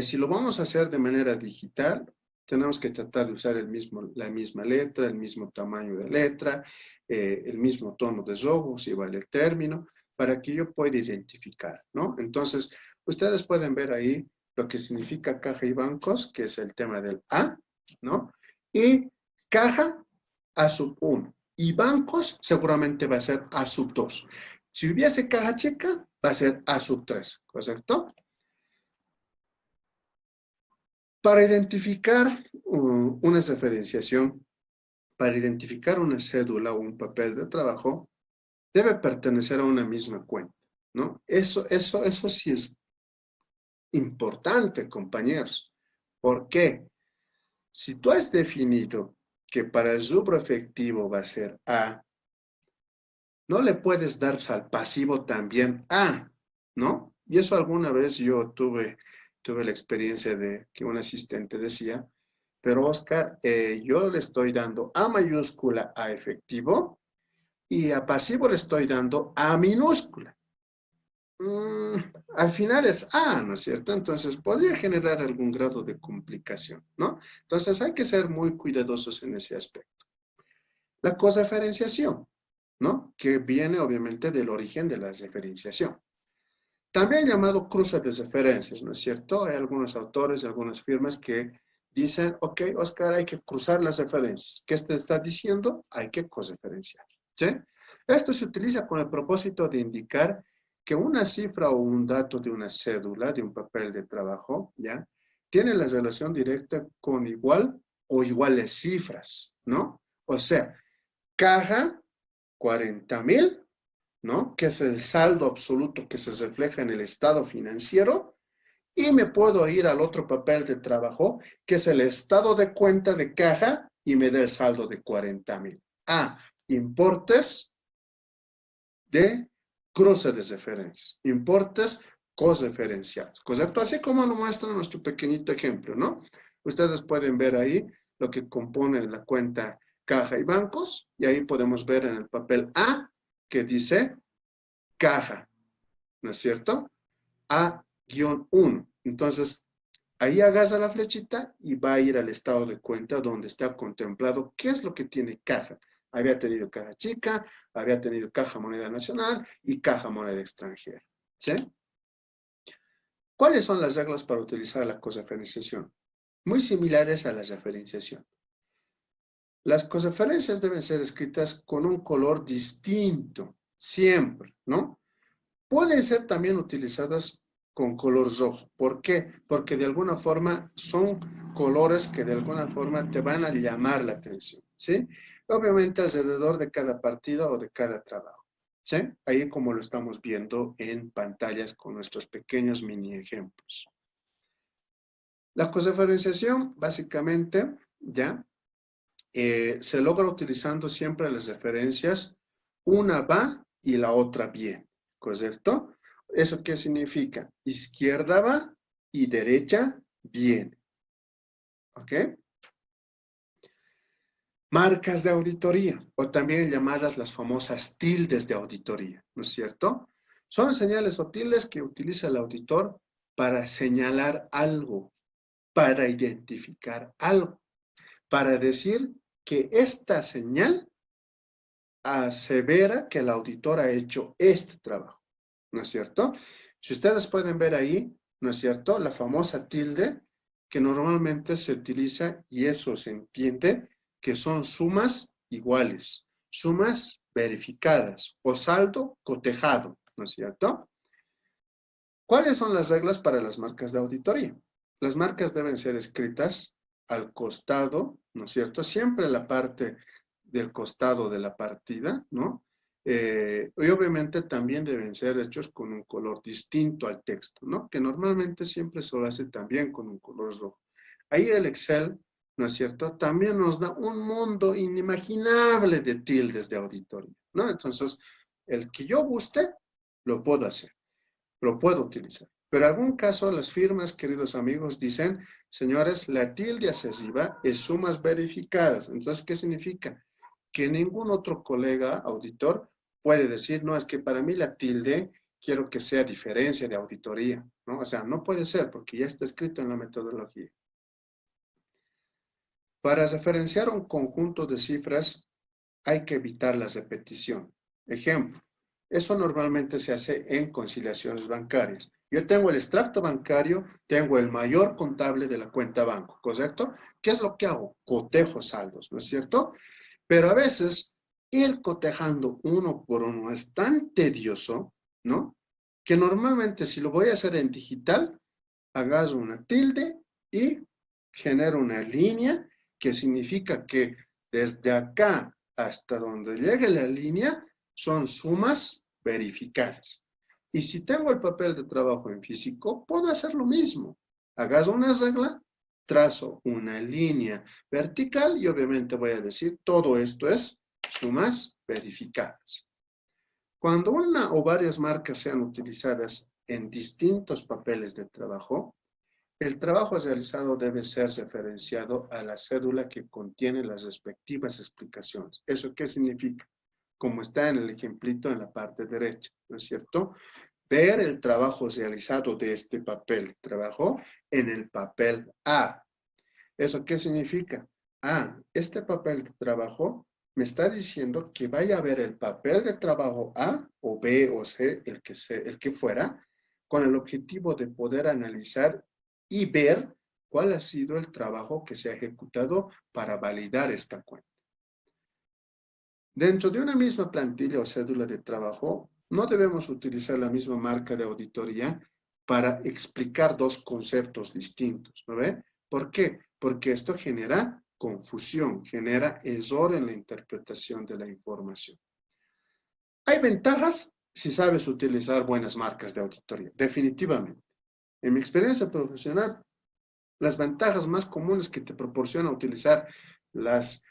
si lo vamos a hacer de manera digital, tenemos que tratar de usar la misma letra, el mismo tamaño de letra, el mismo tono de rojo, si vale el término, para que yo pueda identificar, ¿no? Entonces, ustedes pueden ver ahí lo que significa caja y bancos, que es el tema del A, ¿no? Y caja A sub 1. Y bancos seguramente va a ser A sub 2. Si hubiese caja chica, va a ser A sub 3, ¿correcto? Para identificar una referenciación, para identificar una cédula o un papel de trabajo, debe pertenecer a una misma cuenta, ¿no? Eso sí es importante, compañeros. ¿Por qué? Si tú has definido que para el rubro efectivo va a ser A, no le puedes dar al pasivo también A, ¿no? Y eso alguna vez yo tuve la experiencia de que un asistente decía, pero Oscar, yo le estoy dando A mayúscula a efectivo y a pasivo le estoy dando A minúscula. Al final es A, ¿no es cierto? Entonces podría generar algún grado de complicación, ¿no? Entonces hay que ser muy cuidadosos en ese aspecto. La cosreferenciación, ¿no? Que viene obviamente del origen de la referenciación. También llamado cruce de referencias, ¿no es cierto? Hay algunos autores, algunas firmas que dicen, ok, Oscar, hay que cruzar las referencias. ¿Qué te está diciendo? Hay que cosreferenciar, ¿sí? Esto se utiliza con el propósito de indicar que una cifra o un dato de una cédula, de un papel de trabajo, ¿ya? Tiene la relación directa con igual o iguales cifras, ¿no? O sea, caja, 40,000, ¿no? Que es el saldo absoluto que se refleja en el estado financiero, y me puedo ir al otro papel de trabajo, que es el estado de cuenta de caja, y me da el saldo de 40,000. Importes de cruce de referencias, importes cosreferenciados, ¿correcto? Así como lo muestra nuestro pequeñito ejemplo, ¿no? Ustedes pueden ver ahí lo que compone la cuenta caja y bancos, y ahí podemos ver en el papel A que dice caja, ¿no es cierto? A-1. Entonces, ahí agarra la flechita y va a ir al estado de cuenta donde está contemplado qué es lo que tiene caja. Había tenido caja chica, había tenido caja moneda nacional y caja moneda extranjera, ¿sí? ¿Cuáles son las reglas para utilizar la cosreferenciación? Muy similares a la referenciación. Las cosreferencias deben ser escritas con un color distinto, siempre, ¿no? Pueden ser también utilizadas con color rojo. ¿Por qué? Porque de alguna forma son colores que de alguna forma te van a llamar la atención, ¿sí? Obviamente alrededor de cada partido o de cada trabajo, ¿sí? Ahí como lo estamos viendo en pantallas con nuestros pequeños mini ejemplos. La cosreferenciación, básicamente, ¿ya? Se logra utilizando siempre las referencias una va y la otra viene, ¿correcto? ¿Eso qué significa? Izquierda va y derecha viene, ¿ok? Marcas de auditoría, o también llamadas las famosas tildes de auditoría, ¿no es cierto? Son señales o tildes que utiliza el auditor para señalar algo, para identificar algo, para decir que esta señal asevera que el auditor ha hecho este trabajo, ¿no es cierto? Si ustedes pueden ver ahí, ¿no es cierto? La famosa tilde que normalmente se utiliza, y eso se entiende, que son sumas iguales, sumas verificadas o saldo cotejado, ¿no es cierto? ¿Cuáles son las reglas para las marcas de auditoría? Las marcas deben ser escritas al costado, ¿no es cierto? Siempre la parte del costado de la partida, ¿no? Y obviamente también deben ser hechos con un color distinto al texto, ¿no? Que normalmente siempre se lo hace también con un color rojo. Ahí el Excel, ¿no es cierto? También nos da un mundo inimaginable de tildes de auditoría, ¿no? Entonces, el que yo guste, lo puedo hacer, lo puedo utilizar. Pero en algún caso, las firmas, queridos amigos, dicen, señores, la tilde asesiva es sumas verificadas. Entonces, ¿qué significa? Que ningún otro colega auditor puede decir, no, es que para mí la tilde quiero que sea diferencia de auditoría, ¿no? O sea, no puede ser porque ya está escrito en la metodología. Para referenciar un conjunto de cifras, hay que evitar la repetición. Ejemplo, eso normalmente se hace en conciliaciones bancarias. Yo tengo el extracto bancario, tengo el mayor contable de la cuenta banco, ¿correcto? ¿Qué es lo que hago? Cotejo saldos, ¿no es cierto? Pero a veces ir cotejando uno por uno es tan tedioso, ¿no? Que normalmente si lo voy a hacer en digital, hagas una tilde y genero una línea que significa que desde acá hasta donde llegue la línea son sumas verificadas. Y si tengo el papel de trabajo en físico, puedo hacer lo mismo. Hagas una regla, trazo una línea vertical y obviamente voy a decir todo esto es sumas verificadas. Cuando una o varias marcas sean utilizadas en distintos papeles de trabajo, el trabajo realizado debe ser referenciado a la cédula que contiene las respectivas explicaciones. ¿Eso qué significa? Como está en el ejemplito en la parte derecha, ¿no es cierto? Ver el trabajo realizado de este papel, trabajo en el papel A. ¿Eso qué significa? Este papel de trabajo me está diciendo que vaya a ver el papel de trabajo A o B o C, el que fuera, con el objetivo de poder analizar y ver cuál ha sido el trabajo que se ha ejecutado para validar esta cuenta. Dentro de una misma plantilla o cédula de trabajo, no debemos utilizar la misma marca de auditoría para explicar dos conceptos distintos, ¿no ve? ¿Por qué? Porque esto genera confusión, genera error en la interpretación de la información. Hay ventajas si sabes utilizar buenas marcas de auditoría, definitivamente. En mi experiencia profesional, las ventajas más comunes que te proporciona utilizar las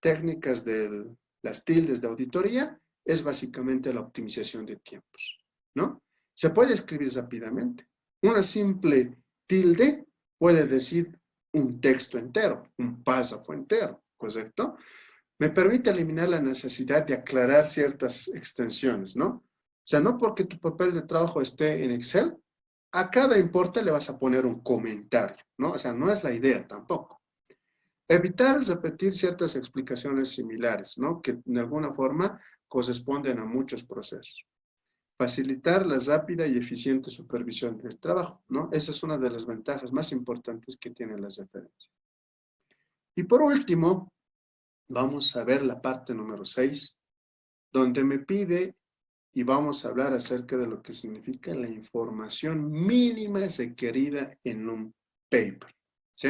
técnicas de las tildes de auditoría es básicamente la optimización de tiempos, ¿no? Se puede escribir rápidamente. Una simple tilde puede decir un texto entero, un párrafo entero, ¿correcto? Me permite eliminar la necesidad de aclarar ciertas extensiones, ¿no? O sea, no porque tu papel de trabajo esté en Excel, a cada importe le vas a poner un comentario, ¿no? O sea, no es la idea tampoco. Evitar repetir ciertas explicaciones similares, ¿no? Que de alguna forma corresponden a muchos procesos. Facilitar la rápida y eficiente supervisión del trabajo, ¿no? Esa es una de las ventajas más importantes que tienen las referencias. Y por último, vamos a ver la parte número 6, donde me pide y vamos a hablar acerca de lo que significa la información mínima requerida en un paper, ¿sí?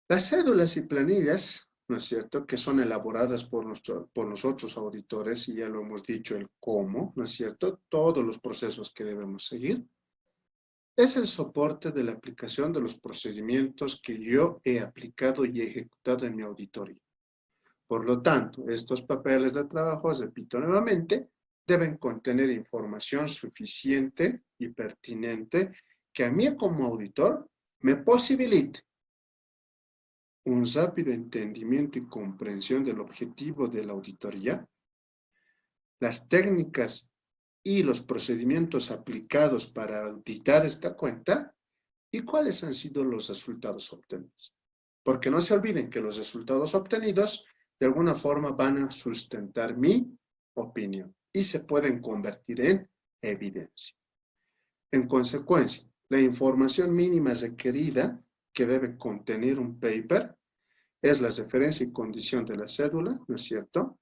Las cédulas y planillas, ¿no es cierto?, que son elaboradas por nosotros auditores, y ya lo hemos dicho el cómo, ¿no es cierto?, todos los procesos que debemos seguir, es el soporte de la aplicación de los procedimientos que yo he aplicado y ejecutado en mi auditoría. Por lo tanto, estos papeles de trabajo, repito nuevamente, deben contener información suficiente y pertinente que a mí como auditor me posibilite un rápido entendimiento y comprensión del objetivo de la auditoría, las técnicas y los procedimientos aplicados para auditar esta cuenta y cuáles han sido los resultados obtenidos. Porque no se olviden que los resultados obtenidos de alguna forma van a sustentar mi opinión y se pueden convertir en evidencia. En consecuencia, la información mínima requerida que debe contener un paper es la referencia y condición de la cédula, ¿no es cierto?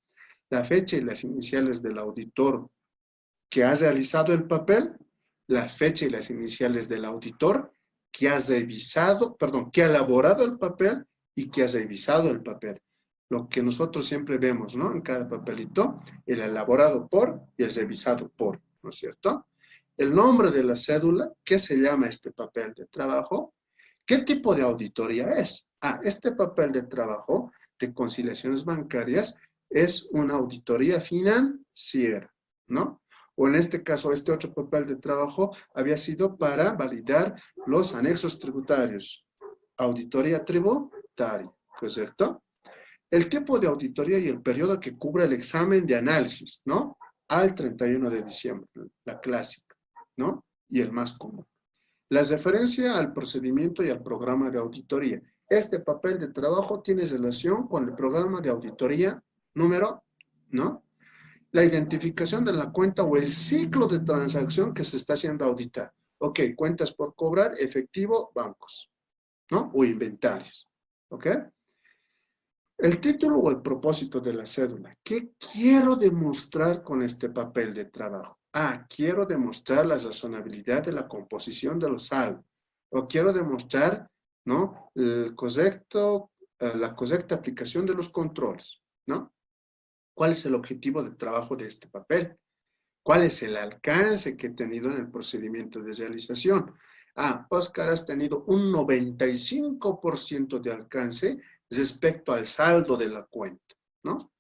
La fecha y las iniciales del auditor que ha realizado el papel, la fecha y las iniciales del auditor que ha revisado, perdón, que ha elaborado el papel y que ha revisado el papel. Lo que nosotros siempre vemos, ¿no? En cada papelito, el elaborado por y el revisado por, ¿no es cierto? El nombre de la cédula, ¿qué se llama este papel de trabajo? ¿Qué tipo de auditoría es? Este papel de trabajo de conciliaciones bancarias es una auditoría financiera, ¿no? O en este caso, este otro papel de trabajo había sido para validar los anexos tributarios. Auditoría tributaria, ¿correcto? El tipo de auditoría y el periodo que cubre el examen de análisis, ¿no? Al 31 de diciembre, la clásica, ¿no? Y el más común. La referencia al procedimiento y al programa de auditoría. Este papel de trabajo tiene relación con el programa de auditoría número, ¿no? La identificación de la cuenta o el ciclo de transacción que se está haciendo auditar. Ok, cuentas por cobrar, efectivo, bancos, ¿no? O inventarios, ¿ok? El título o el propósito de la cédula. ¿Qué quiero demostrar con este papel de trabajo? Quiero demostrar la razonabilidad de la composición de los saldos. O quiero demostrar, ¿no? La correcta aplicación de los controles, ¿no? ¿Cuál es el objetivo de trabajo de este papel? ¿Cuál es el alcance que he tenido en el procedimiento de realización? Oscar, has tenido un 95% de alcance respecto al saldo de la cuenta, ¿no?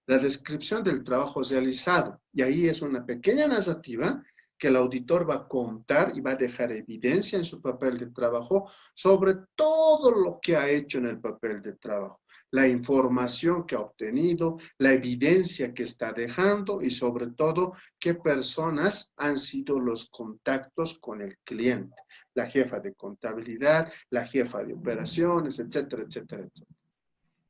La descripción del trabajo realizado. Y ahí es una pequeña narrativa que el auditor va a contar y va a dejar evidencia en su papel de trabajo sobre todo lo que ha hecho en el papel de trabajo, la información que ha obtenido, la evidencia que está dejando y sobre todo qué personas han sido los contactos con el cliente, la jefa de contabilidad, la jefa de operaciones, etcétera, etcétera, etcétera.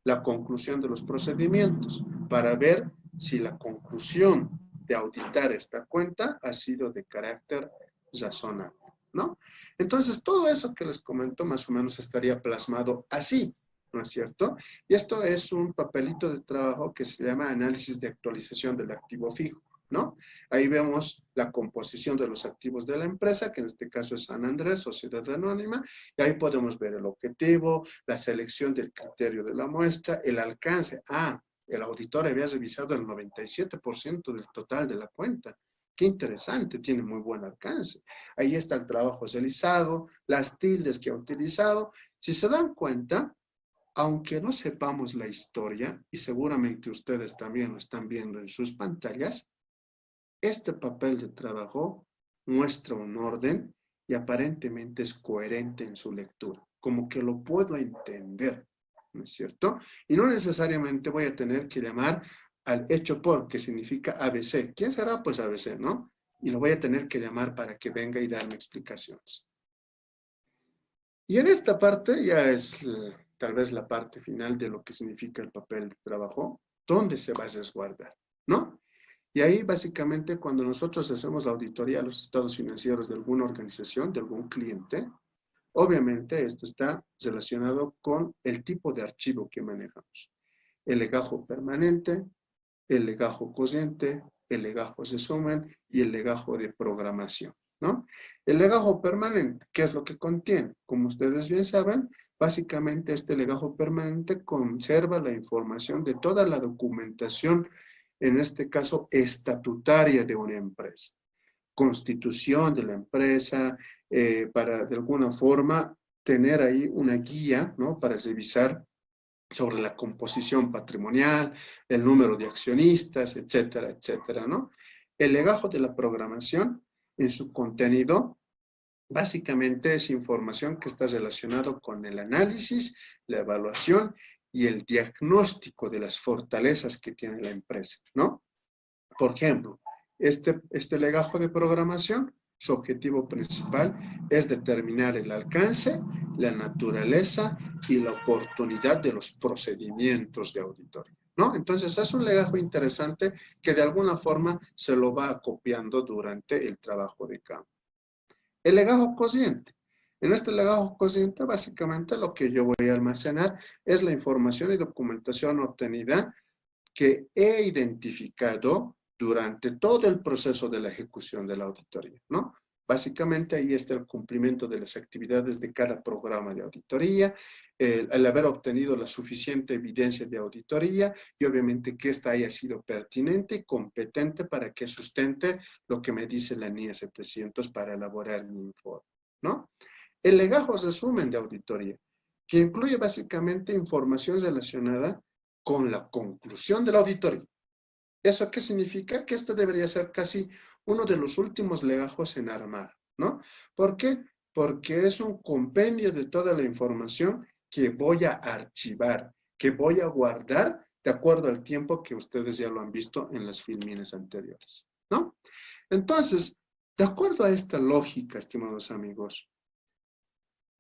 La conclusión de los procedimientos para ver si la conclusión de auditar esta cuenta ha sido de carácter razonable, ¿no? Entonces, todo eso que les comento más o menos estaría plasmado así, ¿no es cierto? Y esto es un papelito de trabajo que se llama análisis de actualización del activo fijo, ¿no? Ahí vemos la composición de los activos de la empresa, que en este caso es San Andrés, Sociedad Anónima, y ahí podemos ver el objetivo, la selección del criterio de la muestra, el alcance. El auditor había revisado el 97% del total de la cuenta. Qué interesante, tiene muy buen alcance. Ahí está el trabajo realizado, las tildes que ha utilizado. Si se dan cuenta, aunque no sepamos la historia, y seguramente ustedes también lo están viendo en sus pantallas, este papel de trabajo muestra un orden y aparentemente es coherente en su lectura, como que lo puedo entender, ¿no es cierto? Y no necesariamente voy a tener que llamar al hecho por, que significa ABC. ¿Quién será? Pues ABC, ¿no? Y lo voy a tener que llamar para que venga y darme explicaciones. Y en esta parte ya es tal vez la parte final de lo que significa el papel de trabajo, ¿dónde se va a resguardar? ¿No? Y ahí básicamente cuando nosotros hacemos la auditoría a los estados financieros de alguna organización, de algún cliente, obviamente esto está relacionado con el tipo de archivo que manejamos. El legajo permanente, el legajo corriente, el legajo resumen y el legajo de programación, ¿no? El legajo permanente, ¿qué es lo que contiene? Como ustedes bien saben, básicamente este legajo permanente conserva la información de toda la documentación, en este caso estatutaria de una empresa. Constitución de la empresa, para de alguna forma tener ahí una guía, ¿no? Para revisar sobre la composición patrimonial, el número de accionistas, etcétera, etcétera, ¿no? El legajo de la programación en su contenido básicamente es información que está relacionado con el análisis, la evaluación y el diagnóstico de las fortalezas que tiene la empresa, ¿no? Por ejemplo, este legajo de programación, su objetivo principal es determinar el alcance, la naturaleza y la oportunidad de los procedimientos de auditoría, ¿no? Entonces, es un legajo interesante que de alguna forma se lo va acopiando durante el trabajo de campo. El legajo cociente. En este legajo cociente, básicamente lo que yo voy a almacenar es la información y documentación obtenida que he identificado durante todo el proceso de la ejecución de la auditoría, ¿no? Básicamente ahí está el cumplimiento de las actividades de cada programa de auditoría, el haber obtenido la suficiente evidencia de auditoría y obviamente que ésta haya sido pertinente y competente para que sustente lo que me dice la NIA 700 para elaborar mi informe, ¿no? El legajo resumen de auditoría, que incluye básicamente información relacionada con la conclusión de la auditoría. ¿Eso qué significa? Que este debería ser casi uno de los últimos legajos en armar, ¿no? ¿Por qué? Porque es un compendio de toda la información que voy a archivar, que voy a guardar de acuerdo al tiempo que ustedes ya lo han visto en las filmines anteriores, ¿no? Entonces, de acuerdo a esta lógica, estimados amigos,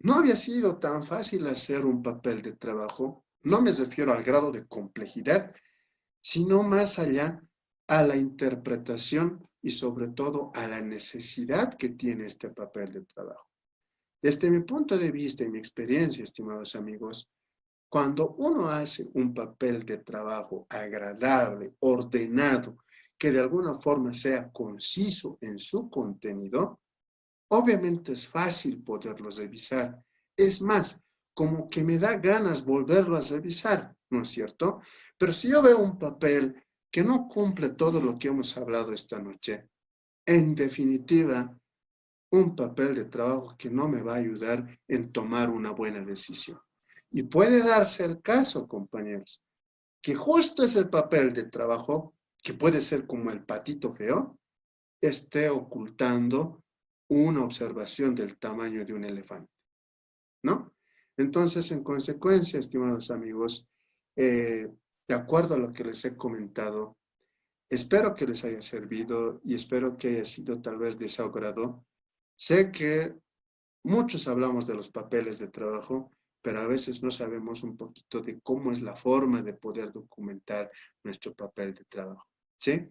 no había sido tan fácil hacer un papel de trabajo. No me refiero al grado de complejidad, sino más allá a la interpretación y sobre todo a la necesidad que tiene este papel de trabajo. Desde mi punto de vista y mi experiencia, estimados amigos, cuando uno hace un papel de trabajo agradable, ordenado, que de alguna forma sea conciso en su contenido, obviamente es fácil poderlo revisar. Es más, como que me da ganas volverlo a revisar, ¿no es cierto? Pero si yo veo un papel que no cumple todo lo que hemos hablado esta noche, en definitiva, un papel de trabajo que no me va a ayudar en tomar una buena decisión. Y puede darse el caso, compañeros, que justo ese papel de trabajo, que puede ser como el patito feo, esté ocultando una observación del tamaño de un elefante, ¿no? Entonces, en consecuencia, estimados amigos, de acuerdo a lo que les he comentado, espero que les haya servido y espero que haya sido tal vez desahogador. Sé que muchos hablamos de los papeles de trabajo, pero a veces no sabemos un poquito de cómo es la forma de poder documentar nuestro papel de trabajo, ¿sí?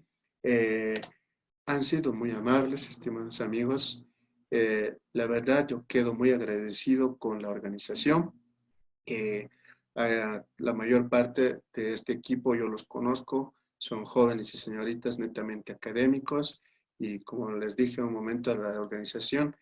Han sido muy amables, estimados amigos. La verdad, yo quedo muy agradecido con la organización. La mayor parte de este equipo yo los conozco, son jóvenes y señoritas netamente académicos y como les dije un momento a la organización,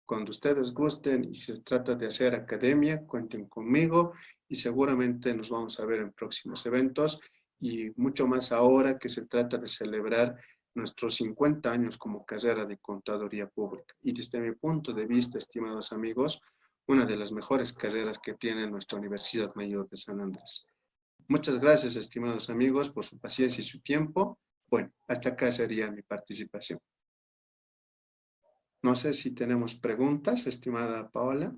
cuando ustedes gusten y se trata de hacer academia, cuenten conmigo y seguramente nos vamos a ver en próximos eventos y mucho más ahora que se trata de celebrar nuestros 50 años como carrera de contaduría pública. Y desde mi punto de vista, estimados amigos, una de las mejores carreras que tiene nuestra Universidad Mayor de San Andrés. Muchas gracias, estimados amigos, por su paciencia y su tiempo. Bueno, hasta acá sería mi participación. No sé si tenemos preguntas, estimada Paola.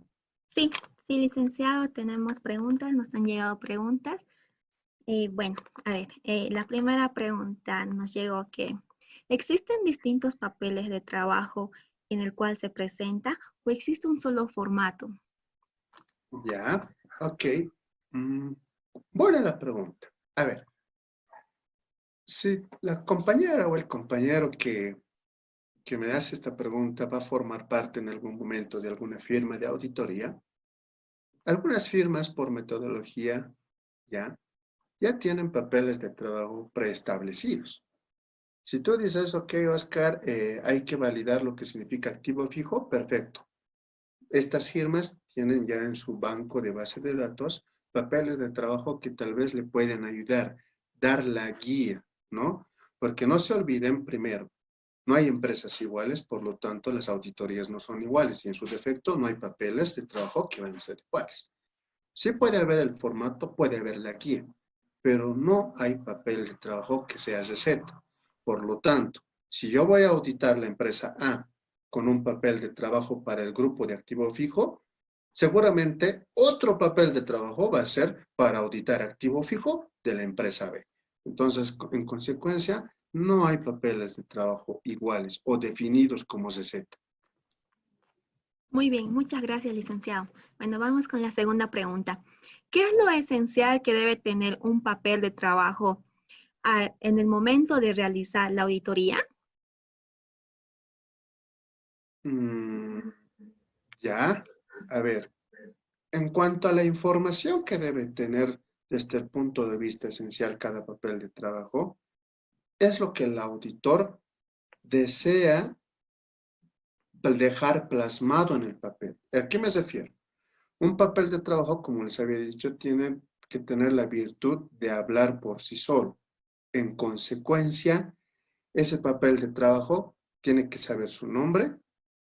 Sí, sí, licenciado, tenemos preguntas, nos han llegado preguntas. Bueno, a ver, la primera pregunta nos llegó que ¿existen distintos papeles de trabajo en el cual se presenta o existe un solo formato? Ya, ok. Buena la pregunta. A ver, si la compañera o el compañero que me hace esta pregunta va a formar parte en algún momento de alguna firma de auditoría, algunas firmas por metodología ya tienen papeles de trabajo preestablecidos. Si tú dices, ok, Oscar, hay que validar lo que significa activo fijo, perfecto. Estas firmas tienen ya en su banco de base de datos papeles de trabajo que tal vez le pueden ayudar, dar la guía, ¿no? Porque no se olviden, primero, no hay empresas iguales, por lo tanto, las auditorías no son iguales y en su defecto no hay papeles de trabajo que van a ser iguales. Sí puede haber el formato, puede haber la guía, pero no hay papel de trabajo que sea receta. Por lo tanto, si yo voy a auditar la empresa A con un papel de trabajo para el grupo de activo fijo, seguramente otro papel de trabajo va a ser para auditar activo fijo de la empresa B. Entonces, en consecuencia, no hay papeles de trabajo iguales o definidos como receta. Muy bien, muchas gracias, licenciado. Bueno, vamos con la segunda pregunta. ¿Qué es lo esencial que debe tener un papel de trabajo en el momento de realizar la auditoría? Ya, a ver, en cuanto a la información que debe tener desde el punto de vista esencial cada papel de trabajo, es lo que el auditor desea dejar plasmado en el papel. ¿A qué me refiero? Un papel de trabajo, como les había dicho, tiene que tener la virtud de hablar por sí solo. En consecuencia, ese papel de trabajo tiene que saber su nombre,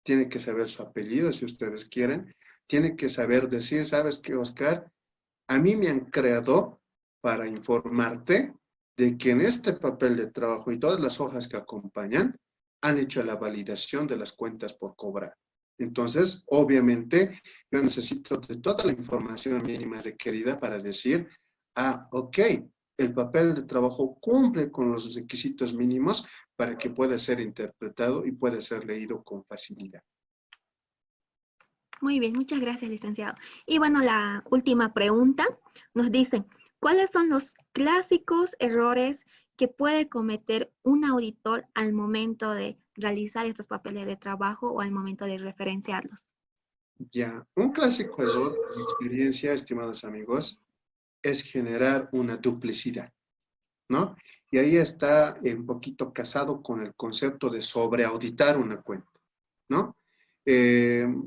tiene que saber su apellido, si ustedes quieren, tiene que saber decir, ¿sabes qué, Oscar? A mí me han creado para informarte de que en este papel de trabajo y todas las hojas que acompañan han hecho la validación de las cuentas por cobrar. Entonces, obviamente, yo necesito de toda la información mínima requerida para decir, ok, el papel de trabajo cumple con los requisitos mínimos para que pueda ser interpretado y pueda ser leído con facilidad. Muy bien, muchas gracias, licenciado. Y bueno, la última pregunta nos dice, ¿cuáles son los clásicos errores que puede cometer un auditor al momento de realizar estos papeles de trabajo o al momento de referenciarlos? Ya, un clásico error, en mi experiencia, estimados amigos, es generar una duplicidad, ¿no? Y ahí está un poquito casado con el concepto de sobreauditar una cuenta, ¿no?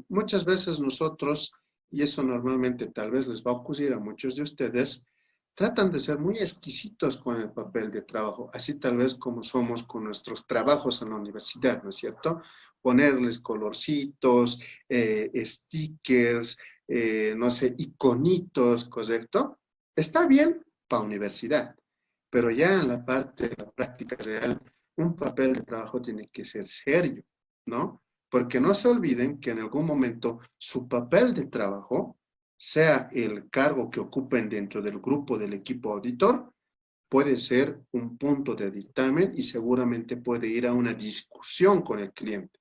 Muchas veces nosotros, y eso normalmente tal vez les va a ocurrir a muchos de ustedes, tratan de ser muy exquisitos con el papel de trabajo, así tal vez como somos con nuestros trabajos en la universidad, ¿no es cierto? Ponerles colorcitos, stickers, no sé, iconitos, ¿correcto? Está bien para universidad, pero ya en la parte de la práctica real, un papel de trabajo tiene que ser serio, ¿no? Porque no se olviden que en algún momento su papel de trabajo, sea el cargo que ocupen dentro del grupo del equipo auditor, puede ser un punto de dictamen y seguramente puede ir a una discusión con el cliente.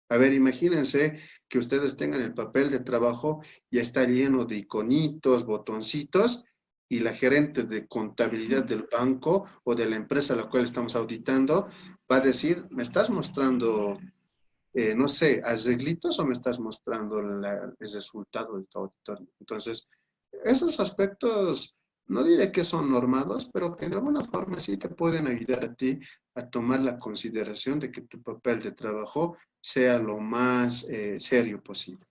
A ver, imagínense que ustedes tengan el papel de trabajo y está lleno de iconitos, botoncitos, y la gerente de contabilidad del banco o de la empresa a la cual estamos auditando va a decir, ¿me estás mostrando no sé, arreglitos o me estás mostrando el resultado de tu auditoría? Entonces, esos aspectos no diré que son normados, pero que de alguna forma sí te pueden ayudar a ti a tomar la consideración de que tu papel de trabajo sea lo más serio posible.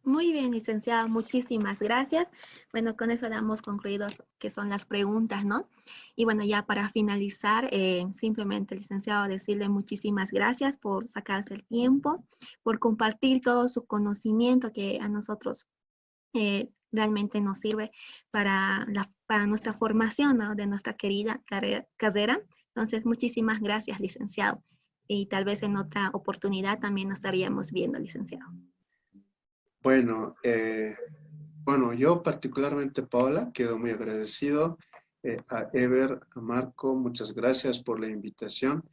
Muy bien, licenciado, muchísimas gracias. Bueno, con eso damos concluidos que son las preguntas, ¿no? Y bueno, ya para finalizar, simplemente, licenciado, decirle muchísimas gracias por sacarse el tiempo, por compartir todo su conocimiento que a nosotros realmente nos sirve para nuestra formación, ¿no? De nuestra querida carrera. Entonces, muchísimas gracias, licenciado. Y tal vez en otra oportunidad también nos estaríamos viendo, licenciado. Bueno, yo particularmente, Paola, quedo muy agradecido. A Ever, a Marco, muchas gracias por la invitación.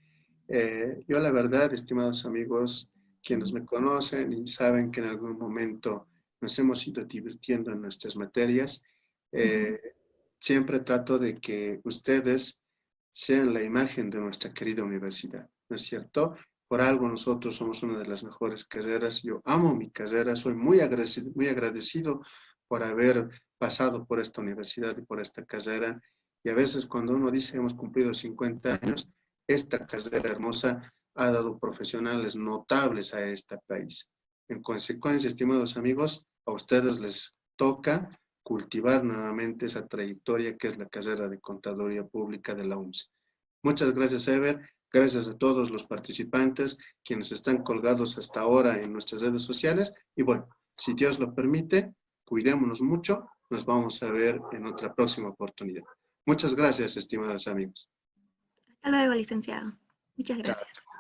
Yo la verdad, estimados amigos, quienes me conocen y saben que en algún momento nos hemos ido divirtiendo en nuestras materias, siempre trato de que ustedes sean la imagen de nuestra querida universidad, ¿no es cierto? Por algo nosotros somos una de las mejores carreras. Yo amo mi carrera, soy muy agradecido por haber pasado por esta universidad y por esta carrera. Y a veces cuando uno dice hemos cumplido 50 años, esta carrera hermosa ha dado profesionales notables a este país. En consecuencia, estimados amigos, a ustedes les toca cultivar nuevamente esa trayectoria que es la carrera de Contaduría Pública de la UMSE. Muchas gracias, Ever. Gracias a todos los participantes, quienes están colgados hasta ahora en nuestras redes sociales. Y bueno, si Dios lo permite, cuidémonos mucho. Nos vamos a ver en otra próxima oportunidad. Muchas gracias, estimados amigos. Hasta luego, licenciado. Muchas Chao. gracias.